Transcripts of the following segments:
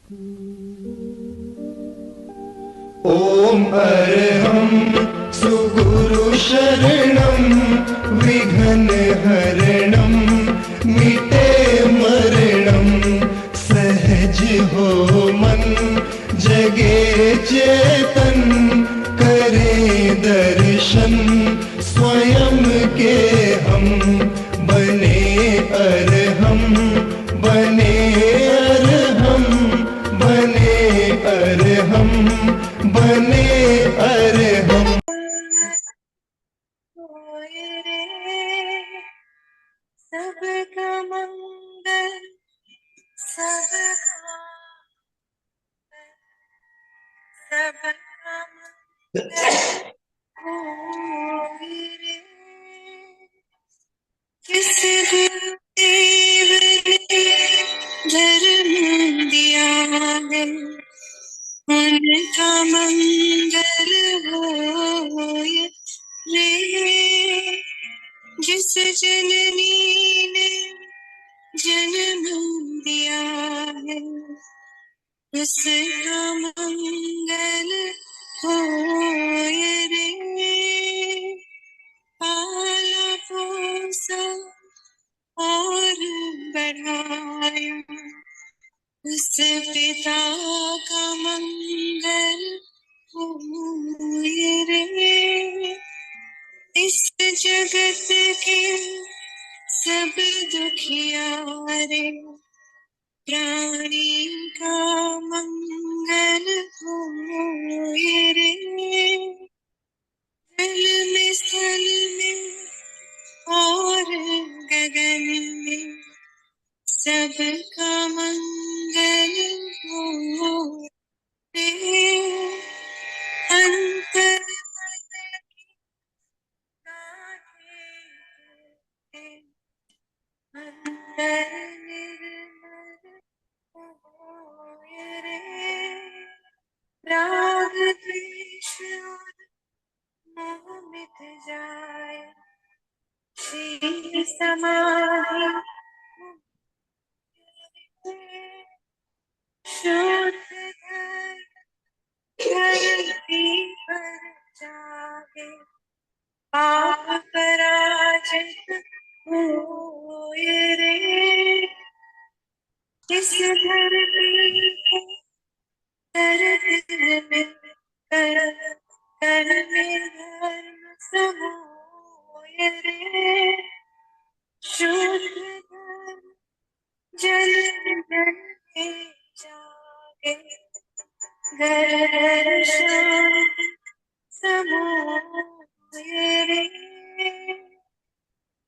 ओम अरहं सुगुरु शरणं विघ्न हरणं मिटे मरणं सहज हो मन जगे चेतन करे दर्शन स्वयं के हम बने अरहं बने अरहं बने अरहं बने अरहं। सबका मंगल सबका मंगल होए रे। किस देव ने धर्म दिया है उनका मंगल होए रे। जिस जननी ने जन्म दिया है उसका मंगल होए रे। पाला पोसा और बढ़ाया उस पिता का मंगल होए रे। इस जगत के सब दुखियारे प्राणी का मंगल होए रे। जल में स्थल में और गगन में सबका मंगल होए रे। अंतर अंतर निर्मल होए रे। राग द्वेष मोह मिट जाए शील समाधि शुद्ध धरती पर जागे पाप पराजित होए रे। इस धरती के धर्म में धर्म समोए रे। शुद्ध धर्म जल जल में जागे घर घर शांति समोए रे।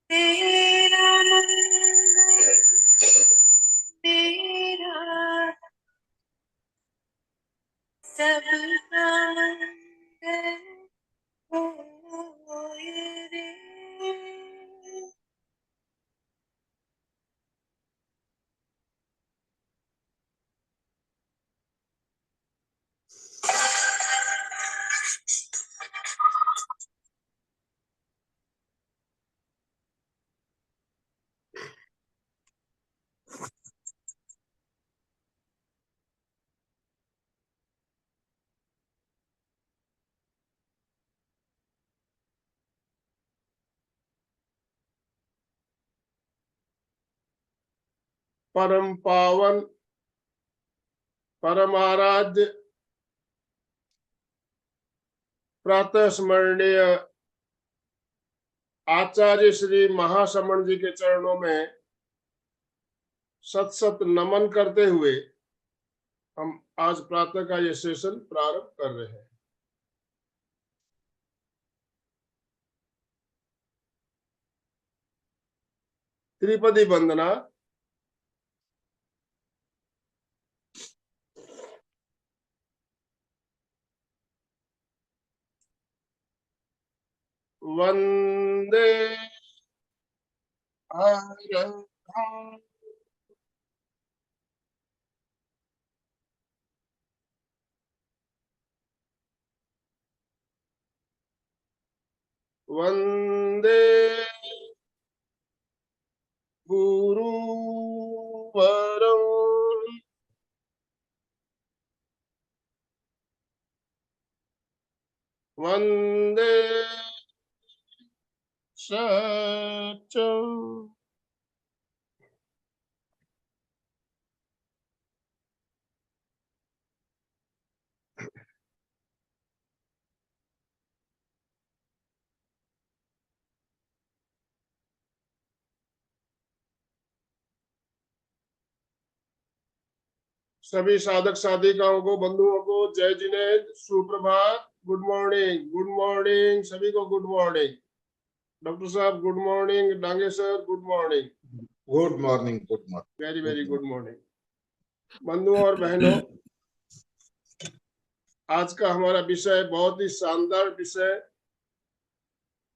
तेरा मंगल तेरा सबका मंगल होए रे। परम पावन परम आराध्य प्रातः स्मरणीय आचार्य श्री महाश्रमण जी के चरणों में सत सत नमन करते हुए हम आज प्रातः का ये सेशन प्रारंभ कर रहे हैं। त्रिपदी वंदना। वंदे अरहं वंदे गुरुवरं वंदे सत्यम। सभी साधक साधिकाओं को, बंधुओं को जय जिनेन्द्र, सुप्रभात, गुड मॉर्निंग, गुड मॉर्निंग, सभी को गुड मॉर्निंग। डॉक्टर साहब good morning, Dange sir good morning. Good morning, good morning, very very good morning. बंधुओं और बहनों, आज का हमारा विषय बहुत ही शानदार विषय,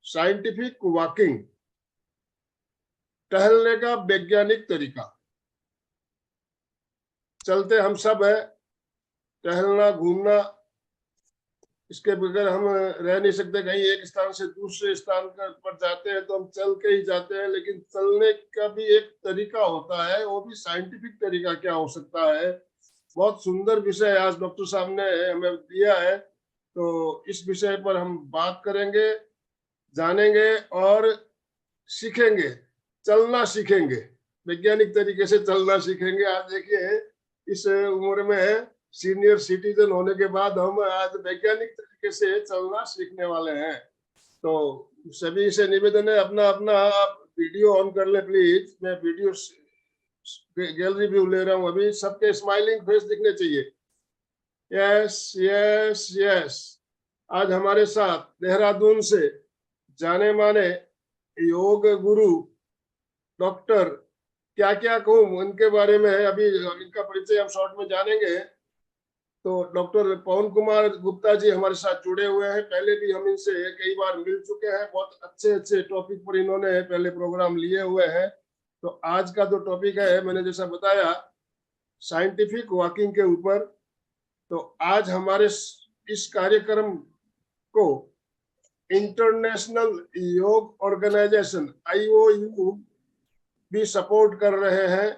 साइंटिफिक वॉकिंग, टहलने का वैज्ञानिक तरीका। चलते हम सब है, टहलना घूमना इसके बगैर हम रह नहीं सकते। कहीं एक स्थान से दूसरे स्थान पर जाते हैं तो हम चल के ही जाते हैं, लेकिन चलने का भी एक तरीका होता है, वो भी साइंटिफिक तरीका क्या हो सकता है। बहुत सुंदर विषय आज डॉक्टर साहब ने हमें दिया है, तो इस विषय पर हम बात करेंगे, जानेंगे और सीखेंगे, चलना सीखेंगे, वैज्ञानिक तरीके से चलना सीखेंगे। आज देखिए इस उम्र में सीनियर सिटीजन होने के बाद हम आज वैज्ञानिक तरीके से चलना सीखने वाले हैं। तो सभी से निवेदन है, अपना अपना आप वीडियो ऑन कर ले प्लीज। मैं वीडियो गैलरी व्यू ले रहा हूँ अभी, सबके स्माइलिंग फेस दिखने चाहिए। Yes yes yes. आज हमारे साथ देहरादून से जाने माने योग गुरु डॉक्टर, क्या क्या कहूँ उनके बारे में है, अभी इनका परिचय हम शॉर्ट में जानेंगे। तो डॉक्टर पवन कुमार गुप्ता जी हमारे साथ जुड़े हुए हैं, पहले भी हम इनसे कई बार मिल चुके हैं, बहुत अच्छे अच्छे टॉपिक पर इन्होंने पहले प्रोग्राम लिए हुए हैं। तो आज का जो टॉपिक है, मैंने जैसा बताया, साइंटिफिक वॉकिंग के ऊपर। तो आज हमारे इस कार्यक्रम को इंटरनेशनल योग ऑर्गेनाइजेशन IOU भी सपोर्ट कर रहे हैं।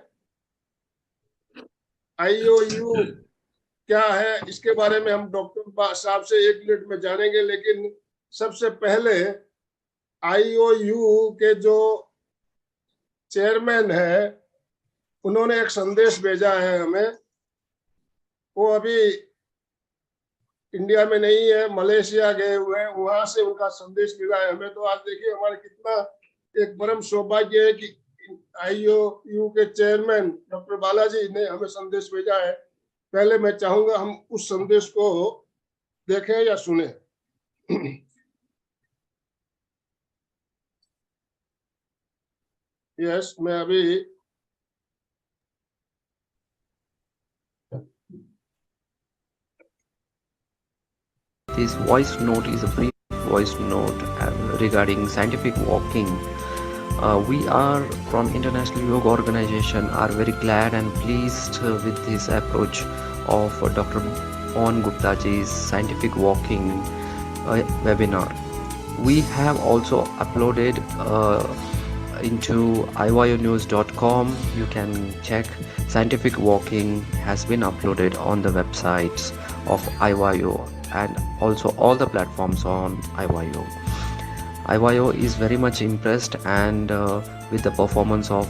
IOU क्या है इसके बारे में हम डॉक्टर साहब से 1 मिनट में जानेंगे, लेकिन सबसे पहले IOU के जो चेयरमैन है उन्होंने एक संदेश भेजा है हमें। वो अभी इंडिया में नहीं है, मलेशिया गए हुए हैं, वहां से उनका संदेश मिला है हमें। तो आज देखिए हमारे कितना एक परम सौभाग्य है कि IOU के चेयरमैन डॉक्टर बालाजी ने हमें संदेश भेजा है। पहले मैं चाहूंगा हम उस संदेश को देखें या सुने। यस, मैं अभी This voice note is a brief voice note regarding scientific walking. We are from International Yoga Organization are very glad and pleased with this approach of Dr. Pawan Gupta ji's scientific walking webinar. We have also uploaded into iwayonews.com. You can check scientific walking has been uploaded on the websites of IYO and also all the platforms on IYO. IYO is very much impressed and with the performance of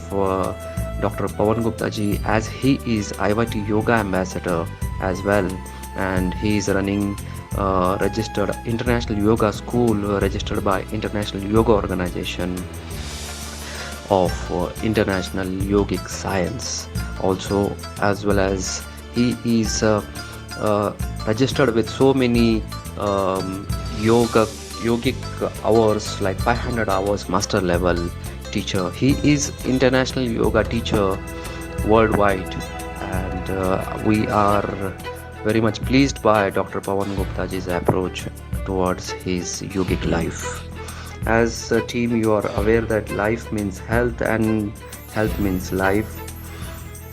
Dr. Pawan Gupta ji, as he is IYT Yoga Ambassador as well, and he is running registered International Yoga School registered by International Yoga Organization of International Yogic Science also, as well as he is registered with so many yogic hours, like 500 hours master level teacher. He is international yoga teacher worldwide, and we are very much pleased by Dr. Pawan Gupta ji's approach towards his yogic life. As a team, you are aware that life means health and health means life.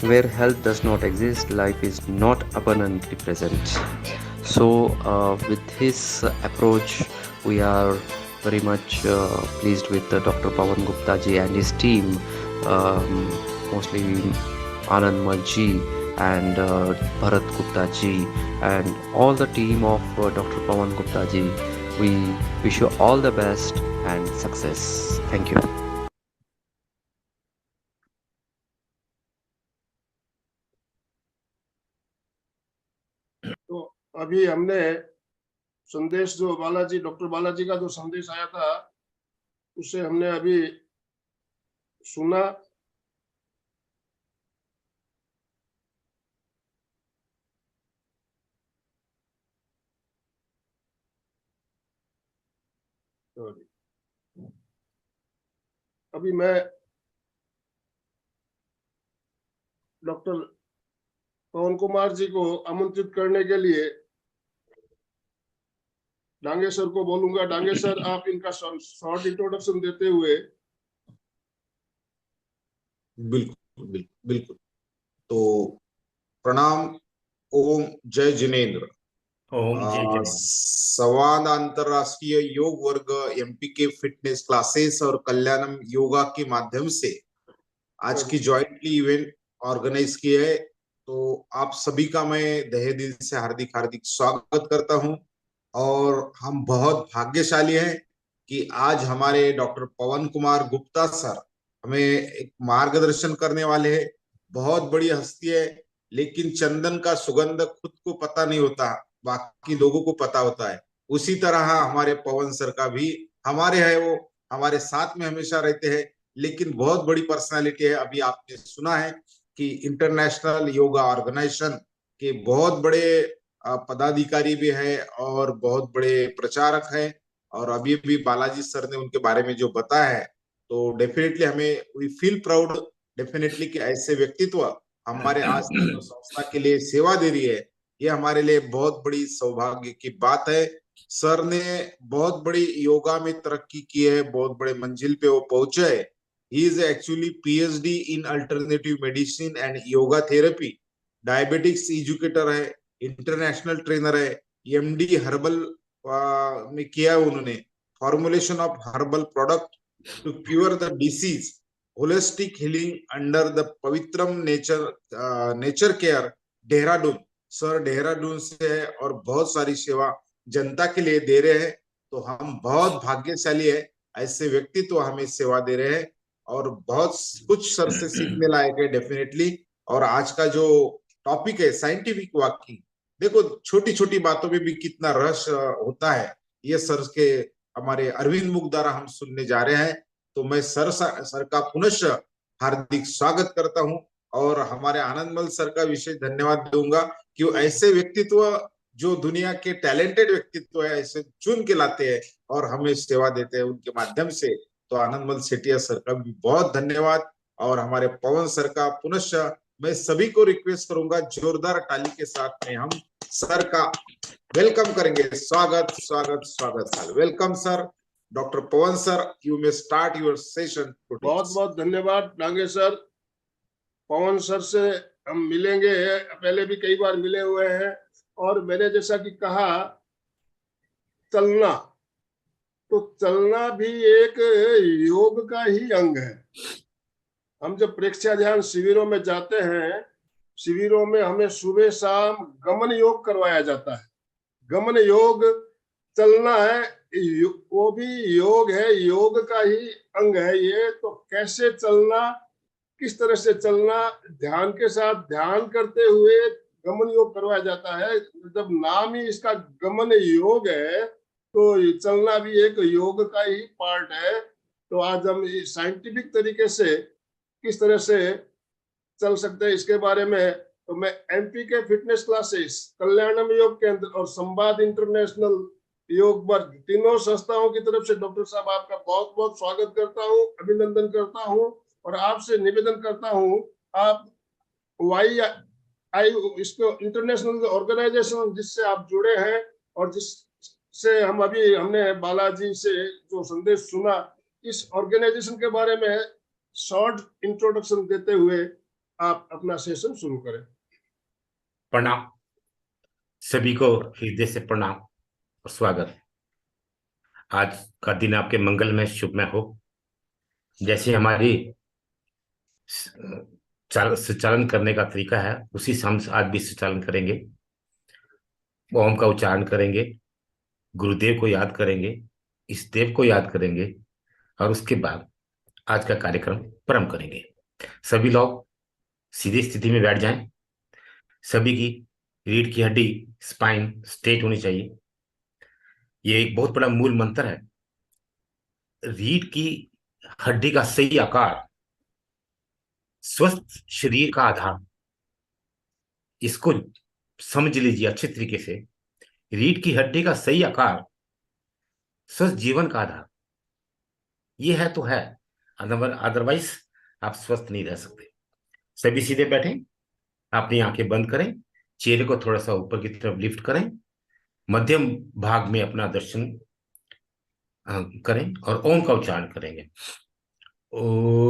Where health does not exist, life is not abundantly present. So with his approach, we are very much pleased with Dr. Pawan Gupta ji and his team, mostly Anand Malji and Bharat Gupta ji and all the team of Dr. Pawan Gupta ji. We wish you all the best and success. Thank you. तो अभी हमने संदेश जो doctor Balaji का जो संदेश आया था उसे हमने अभी सुना। अभी मैं डॉक्टर पवन कुमार जी को आमंत्रित करने के लिए डांगे सर को बोलूंगा। डांगे सर, आप इनका शॉर्ट इंट्रोडक्शन देते हुए। बिल्कुल बिल्कुल बिल्कुल। तो प्रणाम, ओम जय जिनेन्द्र। ओम जय जिनेन्द्र। संवाद अंतरराष्ट्रीय योग वर्ग एमपीके फिटनेस क्लासेस और कल्याणम योगा के माध्यम से आज की जॉइंटली इवेंट ऑर्गेनाइज की है। तो आप सभी का मैं तहे दिल से हार्दिक हार्दिक स्वागत करता हूं और हम बहुत भाग्यशाली हैं कि आज हमारे डॉक्टर पवन कुमार गुप्ता सर हमें एक मार्गदर्शन करने वाले हैं। बहुत बड़ी हस्ती है, लेकिन चंदन का सुगंध खुद को पता नहीं होता, बाकी लोगों को पता होता है। उसी तरह हमारे पवन सर का भी हमारे है, वो हमारे साथ में हमेशा रहते हैं, लेकिन बहुत बड़ी पर्सनालिटी है। अभी आपने सुना है कि इंटरनेशनल योगा ऑर्गेनाइजेशन के बहुत बड़े पदाधिकारी भी है और बहुत बड़े प्रचारक है। और अभी भी बालाजी सर ने उनके बारे में जो बताया है, तो डेफिनेटली हमें वी फील प्राउड डेफिनेटली कि ऐसे व्यक्तित्व हमारे आज जो संस्था के लिए सेवा दे रही है, ये हमारे लिए बहुत बड़ी सौभाग्य की बात है। सर ने बहुत बड़ी योगा में तरक्की की है, बहुत बड़े मंजिल पे वो पहुंचे है। He is actually PhD in alternative medicine and yoga therapy, diabetics educator है, इंटरनेशनल ट्रेनर है, एमडी हर्बल में किया उन्होंने, formulation of herbal product to cure the disease, holistic healing under the Pavitram nature care Dehradun. Sir Dehradun से है और बहुत सारी सेवा जनता के लिए दे रहे हैं। तो हम बहुत भाग्यशाली है, ऐसे व्यक्तित्व हमें सेवा दे रहे हैं और बहुत कुछ सर से सीखने लायक है डेफिनेटली। और आज का जो टॉपिक है साइंटिफिक वॉकिंग, देखो छोटी छोटी बातों में भी कितना रस होता है, ये सर के हमारे अरविंद मुख द्वारा हम सुनने जा रहे हैं। तो मैं सर का पुनः हार्दिक स्वागत करता हूं और हमारे आनंदमल सर का विशेष धन्यवाद दूंगा कि ऐसे व्यक्तित्व जो दुनिया के टैलेंटेड व्यक्तित्व है ऐसे चुन के लाते हैं और हमें सेवा देते हैं उनके माध्यम से। तो आनंदमल सेठिया सर का भी बहुत धन्यवाद और हमारे पवन सर का पुनः मैं सभी को रिक्वेस्ट करूंगा जोरदार ताली के साथ में हम सर का वेलकम करेंगे। स्वागत स्वागत स्वागत sir, welcome sir. Doctor Pawan sir, you may start your session. बहुत बहुत धन्यवाद डांगे सर। पवन सर से हम मिलेंगे, पहले भी कई बार मिले हुए हैं और मैंने जैसा कि कहा चलना, तो चलना भी एक योग का ही अंग है। हम जब प्रेक्षया ध्यान शिविरों में जाते हैं, शिविरों में हमें सुबह शाम गमन योग करवाया जाता है। गमन योग चलना है, वो भी योग है, योग का ही अंग है ये। तो कैसे चलना, किस तरह से चलना, ध्यान के साथ ध्यान करते हुए गमन योग करवाया जाता है। जब नाम ही इसका गमन योग है तो चलना भी एक योग का ही पार्ट है। तो आज हम साइंटिफिक तरीके से किस तरह से चल सकते हैं इसके बारे में, तो मैं एमपी के फिटनेस क्लासेस, कल्याणम योग केंद्र और संवाद इंटरनेशनल योग वर्ग, तीनों संस्थाओं की तरफ से डॉक्टर साहब आपका बहुत बहुत स्वागत करता हूं, अभिनंदन करता हूं और आपसे निवेदन करता हूं आप इसको इंटरनेशनल ऑर्गेनाइजेशन जिससे आप जुड़े हैं और जिससे हमने बालाजी से जो संदेश सुना, इस ऑर्गेनाइजेशन के बारे में शॉर्ट इंट्रोडक्शन देते हुए आप अपना सेशन शुरू करें। प्रणाम, सभी को हृदय से प्रणाम और स्वागत। आज का दिन आपके मंगलमय शुभमय हो। जैसे हमारी संचालन करने का तरीका है उसी से हम आज भी संचालन करेंगे। ओम का उच्चारण करेंगे गुरुदेव को याद करेंगे, इस देव को याद करेंगे और उसके बाद आज का कार्यक्रम प्रारंभ करेंगे। सभी लोग सीधी स्थिति में बैठ जाएं। सभी की रीढ़ की हड्डी, स्पाइन स्ट्रेट होनी चाहिए। ये एक बहुत बड़ा मूल मंत्र है। रीढ़ की हड्डी का सही आकार स्वस्थ शरीर का आधार। इसको समझ लीजिए अच्छे तरीके से। रीढ़ की हड्डी का सही आकार स्वस्थ जीवन का आधार। ये है तो है, अदरवाइज आप स्वस्थ नहीं रह सकते। सभी सीधे बैठें, अपनी आंखें बंद करें, चेहरे को थोड़ा सा ऊपर की तरफ लिफ्ट करें, मध्यम भाग में अपना दर्शन करें और ओम का उच्चारण करेंगे। ओम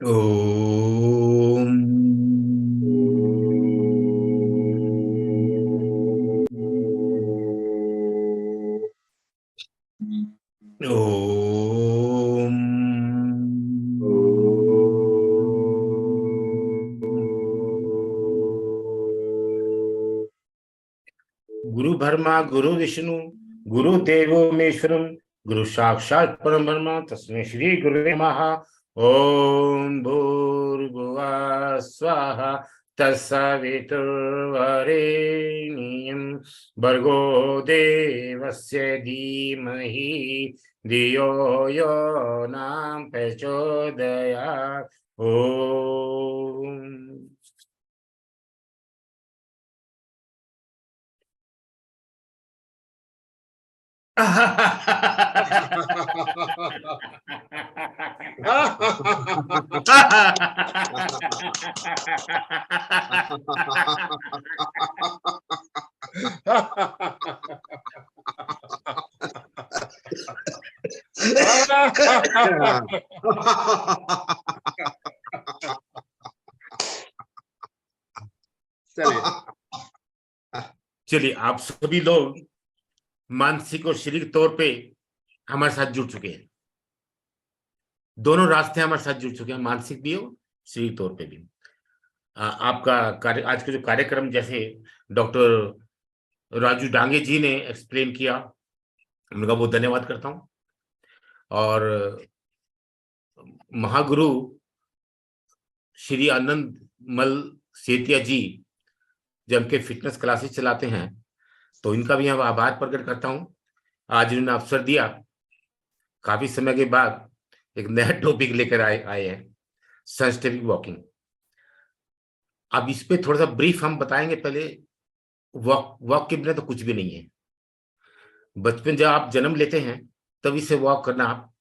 ओम ओम गुरु ब्रह्मा गुरु विष्णु गुरु देवो महेश्वरम गुरु साक्षात् परम ब्रह्म तस्मै श्री गुरुवे नमः। ओम भूर्भुवः स्वः तत्सवितुर्वरेण्यं भर्गो देवस्य धीमहि धियो यो न प्रचोदयात्। ओम चलिए, आप सभी लोग मानसिक और शारीरिक तौर पे हमारे साथ जुड़ चुके हैं। दोनों रास्ते हमारे साथ जुड़ चुके हैं, मानसिक भी और शारीरिक तौर पे भी। आपका कार्य, आज का जो कार्यक्रम, जैसे डॉक्टर राजू डांगे जी ने एक्सप्लेन किया, उनका बहुत धन्यवाद करता हूं। और महागुरु श्री आनंदमल सेतिया जी जब उनके फिटनेस क्लासेस चलाते हैं तो इनका भी मैं आभार प्रकट करता हूं। आज इन्होंने अवसर दिया, काफी समय के बाद एक नया टॉपिक लेकर आए हैं, साइंटिफिक वॉकिंग। अब इस पे थोड़ा सा ब्रीफ हम बताएंगे। पहले वॉक के बिना तो कुछ भी नहीं है। बचपन जब आप जन्म लेते हैं तभी से वॉक करना आप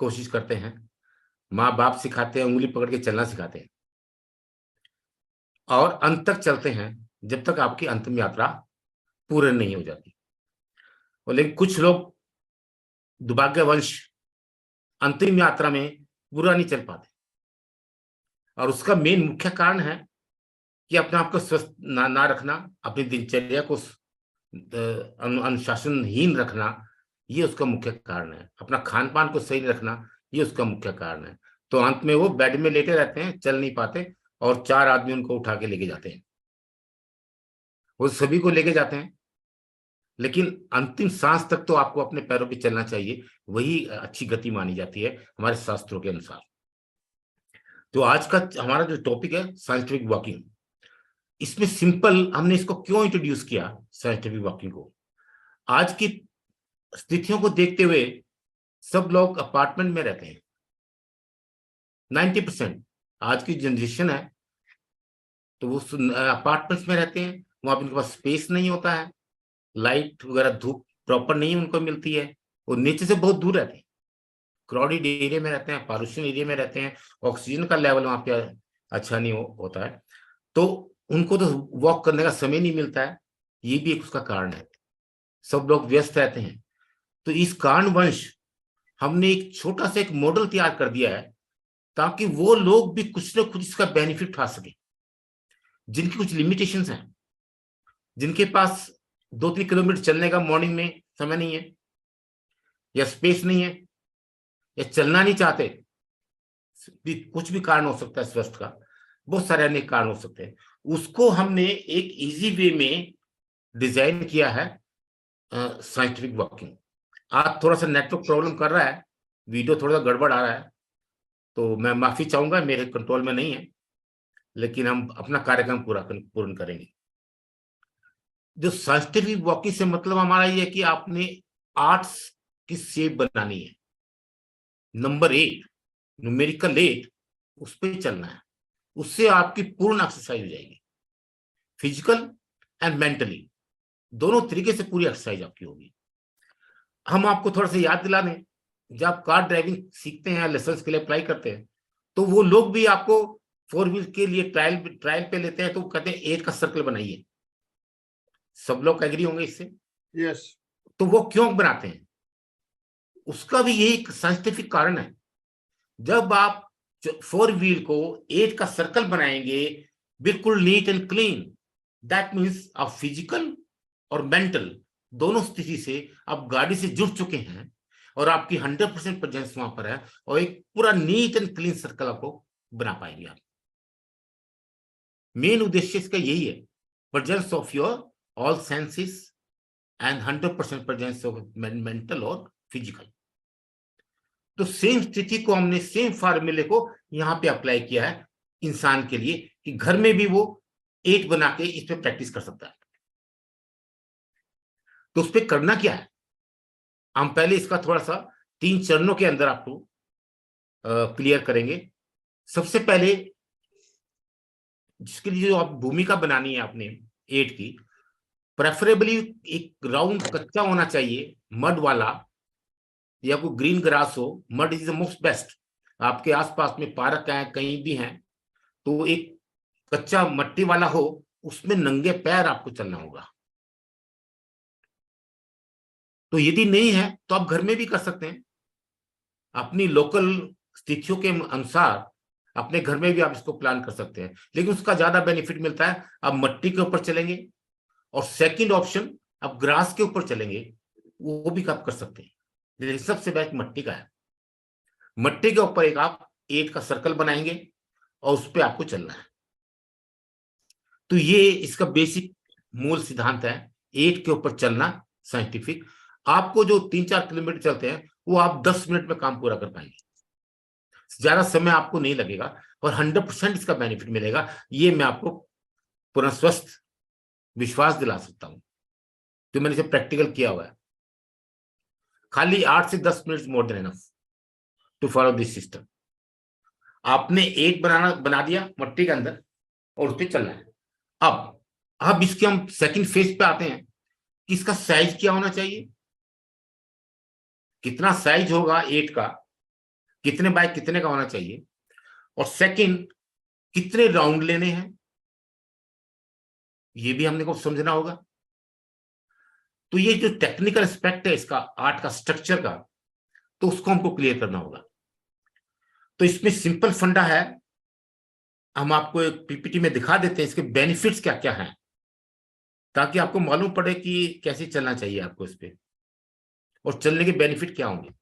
कोशिश करते हैं। माँ बाप सिखाते हैं, उंगली पकड़ के चलना सिखाते हैं और अंत तक चलते हैं जब तक आपकी अंतिम यात्रा पूर्ण नहीं हो जाती। और लेकिन कुछ लोग दुर्भाग्यवश अंतिम यात्रा में पूरा नहीं चल पाते, और उसका मेन मुख्य कारण है कि अपने आप को स्वस्थ ना रखना, अपनी दिनचर्या को अनुशासनहीन रखना, ये उसका मुख्य कारण है। अपना खान पान को सही रखना, ये उसका मुख्य कारण है। तो अंत में वो बेड में लेटे रहते हैं, चल नहीं पाते, और 4 आदमी उनको उठा के लेके जाते हैं। वो सभी को लेके जाते हैं, लेकिन अंतिम सांस तक तो आपको अपने पैरों पे चलना चाहिए। वही अच्छी गति मानी जाती है हमारे शास्त्रों के अनुसार। तो आज का हमारा जो टॉपिक है साइंटिफिक वॉकिंग, इसमें सिंपल हमने इसको क्यों इंट्रोड्यूस किया साइंटिफिक वॉकिंग को? आज की स्थितियों को देखते हुए सब लोग अपार्टमेंट में रहते हैं। 90% आज की जनरेशन है तो वो अपार्टमेंट्स में रहते हैं। वहां पर उनके पास स्पेस नहीं होता है, लाइट वगैरह धूप प्रॉपर नहीं उनको मिलती है, वो नेचर से बहुत दूर रहते हैं, क्राउडेड एरिया में रहते हैं, पॉल्यूशन एरिया में रहते हैं, ऑक्सीजन का लेवल वहां पे अच्छा नहीं होता है, तो उनको तो वॉक करने का समय नहीं मिलता है। ये भी एक उसका कारण है। सब लोग व्यस्त रहते हैं। तो इस कारणवश हमने एक छोटा सा एक मॉडल तैयार कर दिया है ताकि वो लोग भी कुछ ना कुछ इसका बेनिफिट उठा सके, जिनकी कुछ लिमिटेशंस हैं, जिनके पास 2-3 किलोमीटर चलने का मॉर्निंग में समय नहीं है, या स्पेस नहीं है, या चलना नहीं चाहते, कुछ भी कारण हो सकता है स्वास्थ्य का, बहुत सारे अनेक कारण हो सकते हैं, उसको हमने एक इजी वे में डिजाइन किया है साइंटिफिक वॉकिंग। आज थोड़ा सा नेटवर्क प्रॉब्लम कर रहा है, वीडियो थोड़ा सा गड़बड़ आ रहा है, तो मैं माफी चाहूंगा, मेरे कंट्रोल में नहीं है, लेकिन हम अपना कार्यक्रम पूर्ण करेंगे। जो साइंटिफिक वॉकिंग से मतलब हमारा ये है कि आपने आर्ट्स की शेप बनानी है, नंबर 8 न्यूमेरिकल 8 उस पर चलना है, उससे आपकी पूर्ण एक्सरसाइज हो जाएगी, फिजिकल एंड मेंटली दोनों तरीके से पूरी एक्सरसाइज आपकी होगी। हम आपको थोड़ा सा याद दिला दें, जब आप कार ड्राइविंग सीखते हैं, लाइसेंस के लिए अप्लाई करते हैं, तो वो लोग भी आपको 4 व्हील के लिए ट्रायल पे लेते हैं, तो कहते हैं 8 का सर्कल बनाइए। सब लोग एग्री होंगे इससे? यस। तो वो क्यों बनाते हैं, उसका भी यही साइंटिफिक कारण है। जब आप 4 व्हील को 8 का सर्कल बनाएंगे, बिल्कुल neat and clean, that means आप फिजिकल और मेंटल दोनों स्थिति से आप गाड़ी से जुड़ चुके हैं और आपकी 100% प्रेजेंस वहां पर है, और एक पूरा नीट एंड क्लीन सर्कल आपको बना पाएंगे आप। मेन उद्देश्य इसका यही है, presence of your all senses and 100% presence of mental और फिजिकल। तो सेम स्थिति को हमने, सेम फार्मूले को यहां पे अप्लाई किया है इंसान के लिए, कि घर में भी वो 8 बना के इस पे प्रैक्टिस कर सकता है। तो उस पे करना क्या है, हम पहले इसका थोड़ा सा 3 चरणों के अंदर आपको क्लियर करेंगे। सबसे पहले जिसके लिए जो आप भूमिका बनानी है आपने 8 की, प्रेफरेबली एक ग्राउंड कच्चा होना चाहिए, मड वाला, या कोई ग्रीन ग्रास हो। Mud is the most best. आपके आसपास में पार्क है, कहीं भी है, तो एक कच्चा मट्टी वाला हो, उसमें नंगे पैर आपको चलना होगा। तो यदि नहीं है तो आप घर में भी कर सकते हैं, अपनी लोकल स्थितियों के अनुसार अपने घर में भी आप इसको प्लान कर सकते हैं, लेकिन उसका ज्यादा बेनिफिट मिलता है आप मट्टी के ऊपर चलेंगे, और सेकंड ऑप्शन आप ग्रास के ऊपर चलेंगे, वो भी आप कर सकते हैं, लेकिन सबसे बेस्ट मट्टी का है। मट्टी के ऊपर एक आप 8 का सर्कल बनाएंगे और उस पर आपको चलना है। तो ये इसका बेसिक मूल सिद्धांत है, 8 के ऊपर चलना साइंटिफिक। आपको जो 3-4 किलोमीटर चलते हैं वो आप 10 मिनट में काम पूरा कर पाएंगे, ज्यादा समय आपको नहीं लगेगा, और 100% इसका बेनिफिट मिलेगा। ये मैं आपको पूरा स्वस्थ विश्वास दिला सकता हूं, तो मैंने इसे प्रैक्टिकल किया हुआ है। खाली 8 से 10 minute more than enough to follow this system. आपने 8 बना दिया मट्टी के अंदर और उस पर चलना है। अब इसके हम सेकंड फेज पे आते हैं कि इसका साइज क्या होना चाहिए, कितना साइज होगा 8 का, कितने बाय कितने का होना चाहिए, और सेकंड कितने राउंड लेने हैं, ये भी हमने को समझना होगा। तो ये जो टेक्निकल एस्पेक्ट है इसका, आर्ट का, स्ट्रक्चर का, तो उसको हमको क्लियर करना होगा। तो इसमें सिंपल फंडा है, हम आपको एक पीपीटी में दिखा देते हैं इसके बेनिफिट्स क्या क्या हैं, ताकि आपको मालूम पड़े कि कैसे चलना चाहिए आपको इस पे, और चलने के बेनिफिट क्या होंगे।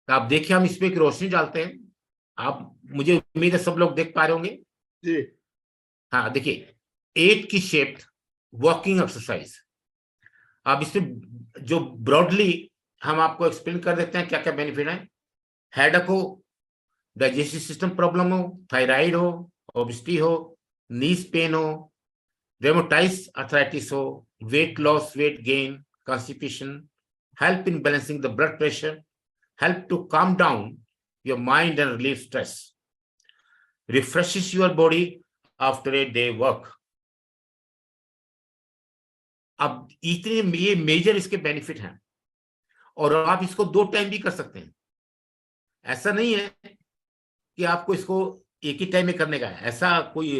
तो आप देखिए, हम इसमें एक रोशनी डालते हैं, आप, मुझे उम्मीद है सब लोग देख पा रहे होंगे जी। हाँ, देखिए 8 की शेप वॉकिंग एक्सरसाइज। अब इसमें जो ब्रॉडली हम आपको एक्सप्लेन कर देते हैं क्या क्या बेनिफिट है। हेडेक हो, डाइजेस्टिव सिस्टम प्रॉब्लम हो, थायराइड हो, ओबेसिटी हो, नीज पेन हो, रेमोटाइटिस अर्थराइटिस हो, weight loss, weight gain, constipation, help in balancing the blood pressure, help to calm down your mind and relieve stress, refreshes your body after a day work। अब इतने ये major इसके benefit हैं, और आप इसको 2 टाइम भी कर सकते हैं। ऐसा नहीं है कि आपको इसको एक ही टाइम में करने का है, ऐसा कोई,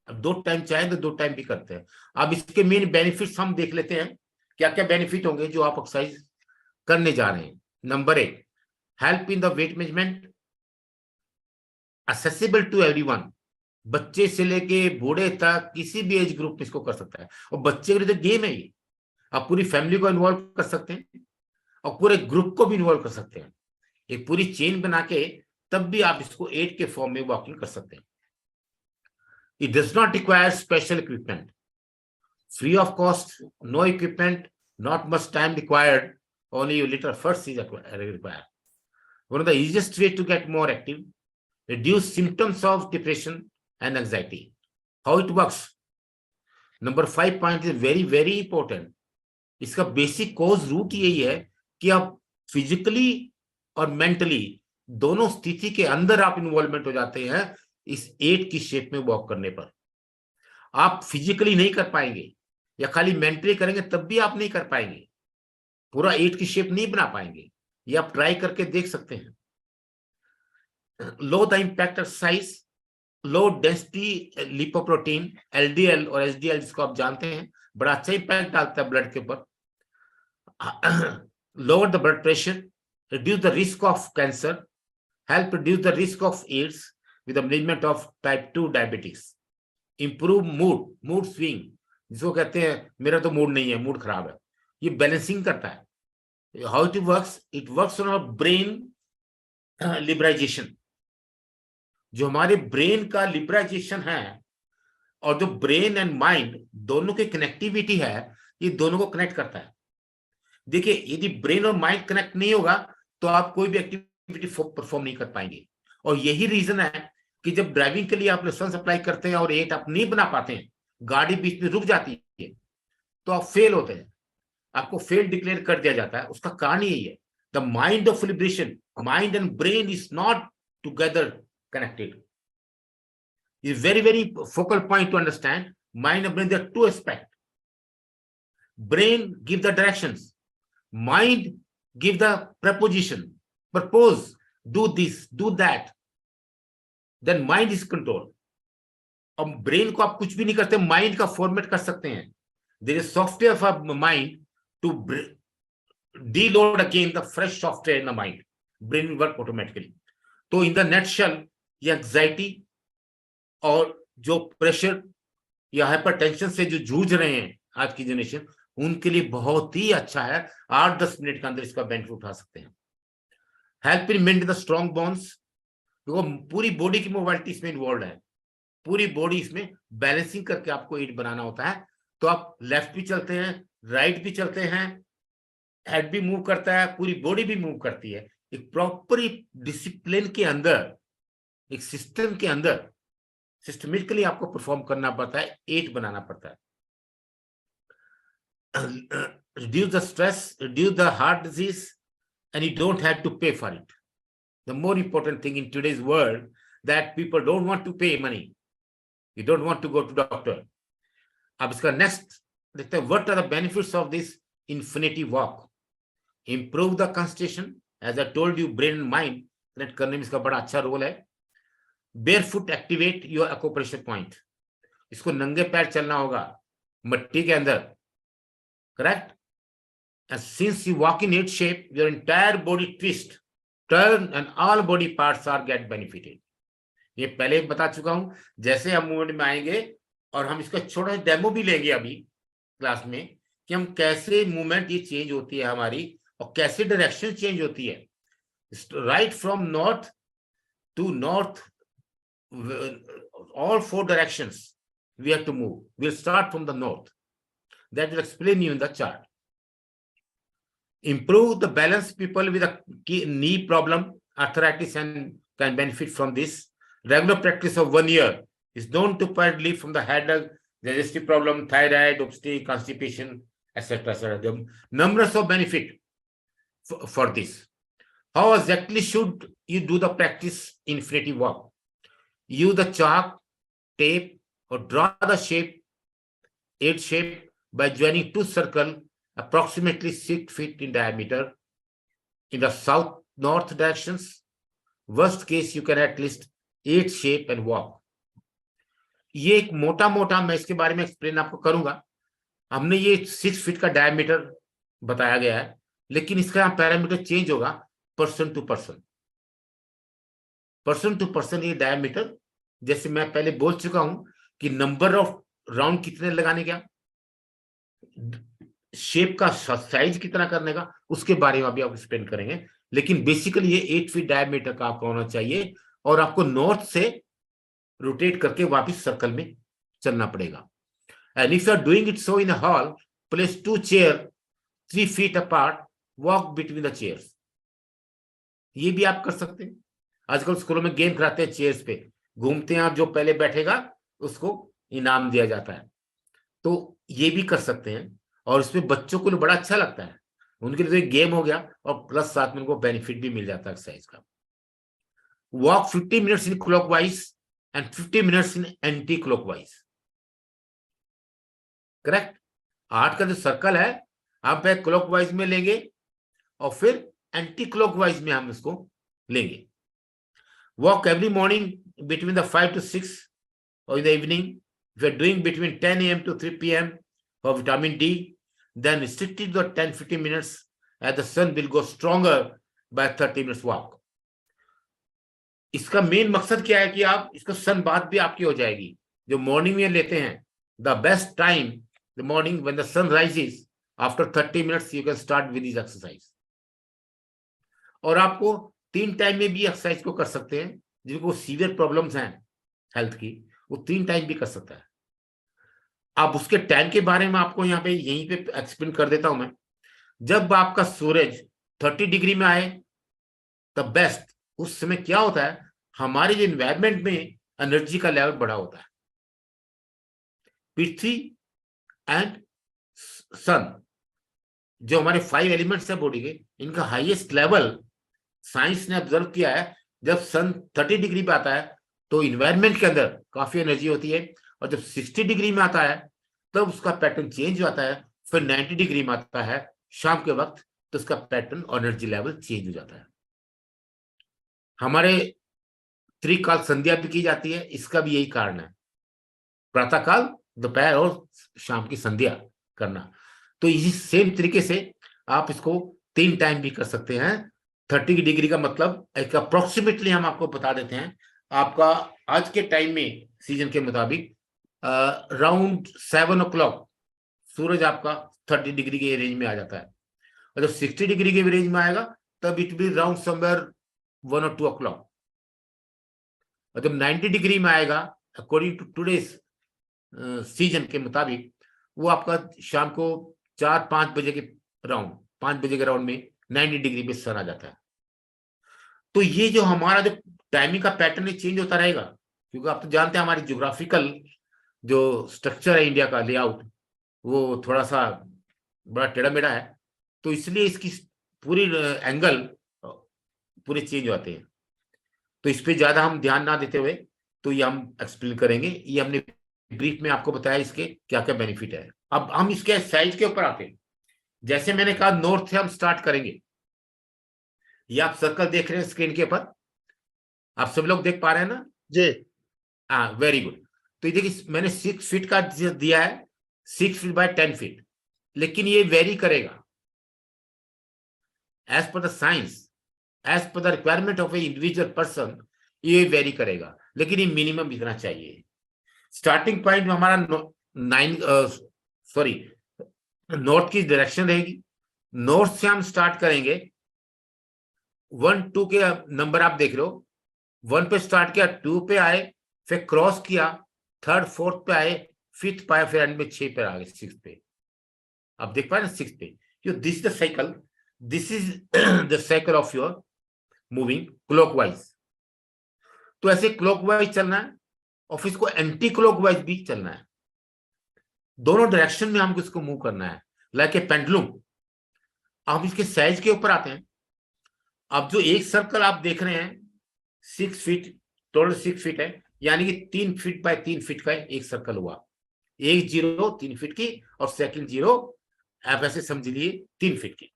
अब 2 टाइम चाहे तो 2 टाइम भी करते हैं। अब इसके मेन बेनिफिट्स हम देख लेते हैं, क्या क्या बेनिफिट होंगे जो आप एक्सरसाइज करने जा रहे हैं। Number 1, help in the weight management, accessible to everyone, बच्चे से लेके बूढ़े तक किसी भी एज ग्रुप में इसको कर सकता है। और बच्चे के लिए तो गेम है ये, आप पूरी फैमिली को इन्वॉल्व कर सकते हैं और पूरे ग्रुप को भी इन्वॉल्व कर सकते हैं। एक पूरी चेन बना के तब भी आप इसको 8 के फॉर्म में वॉकिंग कर सकते हैं। It does not require special equipment, free of cost, no equipment, not much time required, only a little effort is required. One of the easiest way to get more active, reduce symptoms of depression and anxiety. How it works? Number 5 point is very very important. इसका basic cause root यही है कि आप physically और mentally दोनों स्थिति के अंदर आप इन्वॉल्वमेंट हो जाते हैं इस 8 की शेप में वॉक करने पर। आप फिजिकली नहीं कर पाएंगे या खाली मेंटली करेंगे तब भी आप नहीं कर पाएंगे, पूरा 8 की शेप नहीं बना पाएंगे। ये आप ट्राई करके देख सकते हैं। Low the impact exercise, low density lipoprotein, LDL और एसडीएल जिसको आप जानते हैं, बड़ा अच्छा इम्पैक्ट डालता है ब्लड के ऊपर। Lower the blood pressure, reduce the risk of cancer, help reduce the risk of AIDS with the management of type 2 diabetes, improve mood swing, जिसको कहते हैं मेरा तो मूड नहीं है, मूड खराब है, ये बैलेंसिंग करता है। How it works on our brain liberalization, जो हमारे ब्रेन का लिबराइजेशन है और जो ब्रेन एंड माइंड दोनों की कनेक्टिविटी है, ये दोनों को कनेक्ट करता है। देखिए, यदि ब्रेन और माइंड कनेक्ट नहीं होगा तो आप कोई भी एक्टिविटी परफॉर्म नहीं कर पाएंगे। और यही रीजन है कि जब ड्राइविंग के लिए आप लाइसेंस अप्लाई करते हैं और 8 आप नहीं बना पाते हैं, गाड़ी बीच में रुक जाती है, तो आप फेल होते हैं, आपको फेल डिक्लेयर कर दिया जाता है। उसका कारण यही है, the mind of liberation, mind and brain is not together connected. Is very very focal point to understand. Mind and brain, there 2 aspect. Brain give the directions, mind give the preposition, propose, do this, do that, then mind is controlled. अब brain को आप कुछ भी नहीं करते, mind का format कर सकते हैं। there is software for mind to deload again the fresh software in the mind, brain will work automatically. तो in the nutshell, ये एंजाइटी और जो प्रेशर या हाइपरटेंशन से जो जूझ रहे हैं आज की जनरेशन, उनके लिए बहुत ही अच्छा है। 8-10 मिनट के अंदर इसका बेनिफिट उठा सकते हैं। Help in maintain the strong bones, पूरी बॉडी की मोबिलिटी इसमें इन्वॉल्व है, पूरी बॉडी इसमें बैलेंसिंग करके आपको 8 बनाना होता है। तो आप लेफ्ट भी चलते हैं, राइट भी चलते हैं, हेड भी मूव करता है, पूरी बॉडी भी मूव करती है। एक प्रॉपर डिसिप्लिन के अंदर, एक सिस्टम के अंदर सिस्टमेटिकली आपको परफॉर्म करना पड़ता है, 8 बनाना पड़ता है। Reduce the stress, reduce the heart disease, and you don't have to pay for it. The more important thing in today's world that people don't want to pay money. You don't want to go to doctor. अब इसका next देखते हैं, what are the benefits of this infinity walk? Improve the concentration, as I told you, brain and mind connect करने में इसका बड़ा अच्छा role है। Barefoot activate your acupressure point. इसको नंगे पैर चलना होगा मट्टी के अंदर, correct? And since you walk in 8 shape, your entire body twist, turn, and all body parts are get benefited. ये पहले बता चुका हूं। जैसे हम मूवमेंट में आएंगे और हम इसका छोटा सा डेमो भी लेंगे अभी क्लास में कि हम कैसे मूवमेंट ये चेंज होती है हमारी और कैसे डायरेक्शन चेंज होती है। Right from north to north, all 4 directions we have to move. We'll start from the north. That will explain you in the chart. Improve the balance. People with a knee problem, arthritis, and can benefit from this. Regular practice of 1 year is known to provide relief from the headache, digestive problem, thyroid, obesity, constipation, etc. There are numerous of benefit for this. How exactly should you do the practice infinity walk? Use the chalk, tape, or draw the shape, 8 shape, by joining 2 circles approximately 6 feet in diameter in the south-north directions. Worst case, you can at least 8 shape and walk. ये एक मोटा मोटा मैं इसके बारे में explain आपको करूंगा। हमने ये 6 फीट का डायमीटर बताया गया है, लेकिन इसका यहाँ पैरामीटर चेंज होगा person to person. Person to person ये डायमीटर जैसे मैं पहले बोल चुका हूं कि नंबर ऑफ राउंड कितने लगाने का, शेप का साइज कितना करने का, उसके बारे में अभी आप एक्सप्लेन करेंगे। लेकिन बेसिकली ये 8 फीट डायमीटर का आपका होना चाहिए और आपको नॉर्थ से रोटेट करके वापस सर्कल में चलना पड़ेगा। And if you are doing it so in a hall, place 2 chair 3 feet apart, walk between the chairs. ये भी आप कर सकते हैं। आजकल स्कूलों में गेम कराते हैं, चेयर्स पे घूमते हैं, आप जो पहले बैठेगा उसको इनाम दिया जाता है, तो ये भी कर सकते हैं। और इसमें बच्चों को बड़ा अच्छा लगता है, उनके लिए तो गेम हो गया और प्लस साथ में उनको बेनिफिट भी मिल जाता है एक्सरसाइज का। Walk 50 minutes in clockwise and 50 minutes in anti clockwise. Correct. 8 का जो सर्कल है आप क्लॉकवाइज में लेंगे और फिर एंटी क्लॉकवाइज में हम इसको लेंगे। Walk every morning between the 5 to 6 और in the evening. If you are doing between 10 AM to 3 PM for vitamin D, then restrict it to 10-15 minutes as the sun will go stronger by 30 minutes walk. इसका main मकसद क्या है कि आप इसको सन बात भी आपकी हो जाएगी। जो मॉर्निंग में लेते हैं, the best time the morning when the sun rises, after 30 minutes you can start with this exercise. और आपको 3 टाइम में भी एक्सरसाइज को कर सकते हैं। जिनको सीवियर प्रॉब्लम्स हैं हेल्थ की, वो 3 टाइम भी कर सकता है। अब उसके टाइम के बारे में आपको यहाँ पे यहीं पे एक्सप्लेन कर देता हूं मैं। जब आपका सूरज 30 डिग्री में आए द बेस्ट, उस समय क्या होता है, हमारे जो एनवायरमेंट में एनर्जी का लेवल बढ़ा होता है। पृथ्वी एंड सन, जो हमारे 5 एलिमेंट्स है बॉडी के, इनका हाईएस्ट लेवल साइंस ने ऑब्जर्व किया है जब सन 30 डिग्री पे आता है तो इन्वायरमेंट के अंदर काफी एनर्जी होती है, और जब 60 डिग्री में आता है तब उसका पैटर्न चेंज होता है। फिर 90 डिग्री में आता है शाम के वक्त तो उसका पैटर्न और एनर्जी लेवल चेंज हो जाता है। हमारे त्रिकाल संध्या भी की जाती है, इसका भी यही कारण है, प्रातःकाल, दोपहर और शाम की संध्या करना। तो इसी सेम तरीके से आप इसको 3 टाइम भी कर सकते हैं। 30 डिग्री का मतलब एक अप्रोक्सीमेटली हम आपको बता देते हैं, आपका आज के टाइम में सीजन के मुताबिक राउंड 7 o'clock सूरज आपका 30 डिग्री के रेंज में आ जाता है, और जब 60 डिग्री के रेंज में आएगा तब it be round somewhere 1 or 2 o'clock। और जब 90 डिग्री में आएगा अकॉर्डिंग टू टुडेस सीजन के मुताबिक, वो आपका शाम को 4-5 बजे के राउंड, 5 बजे के राउंड में 90 डिग्री पे सन आ जाता है। तो ये जो हमारा जो टाइमिंग का पैटर्न चेंज होता रहेगा, क्योंकि आप तो जानते हैं हमारी ज्योग्राफिकल जो स्ट्रक्चर है इंडिया का लेआउट, वो थोड़ा सा बड़ा टेढ़ा मेढ़ा है, तो इसलिए इसकी पूरी एंगल पूरे चेंज होते हैं। तो इस पे ज्यादा हम ध्यान ना देते हुए तो ये हम एक्सप्लेन करेंगे। ये हमने ब्रीफ में आपको बताया इसके क्या क्या बेनिफिट है। अब हम इसके साइज के ऊपर आते हैं। जैसे मैंने कहा नॉर्थ से हम स्टार्ट करेंगे। ये आप सर्कल देख रहे हैं स्क्रीन के ऊपर, आप सब लोग देख पा रहे हैं ना जी? हाँ, वेरी गुड। तो ये देखिए मैंने 6 फीट का दिया है, 6 feet by 10 feet, लेकिन ये वेरी करेगा as per the science, as per the requirement of a individual person. ये वेरी करेगा, लेकिन ये मिनिमम इतना चाहिए। स्टार्टिंग पॉइंट हमारा नॉर्थ की डायरेक्शन रहेगी। नॉर्थ से हम स्टार्ट करेंगे। 1, 2 के नंबर आप देख रहे हो, 1 पे स्टार्ट किया, 2 पे आए, फिर क्रॉस किया, 3rd 4th पे आए, 5th पे आए, फिर एंड में 6 पे आ गए, 6th पे। आप देख पाए ना 6th पे। This the cycle, this is the cycle of your moving clockwise. तो ऐसे क्लॉकवाइज चलना है और फिर इसको एंटी क्लॉकवाइज भी चलना है। दोनों डायरेक्शन में हमको इसको मूव करना है, लाइक ए पेंडुलम। अब इसके साइज के ऊपर आते हैं। अब जो एक सर्कल आप देख रहे हैं 6 फीट, टोटल 6 फीट है, यानी कि 3 फीट बाय 3 फीट का एक सर्कल हुआ। एक जीरो 3 फीट की और सेकंड जीरो आप ऐसे समझ लिए 3 फीट की।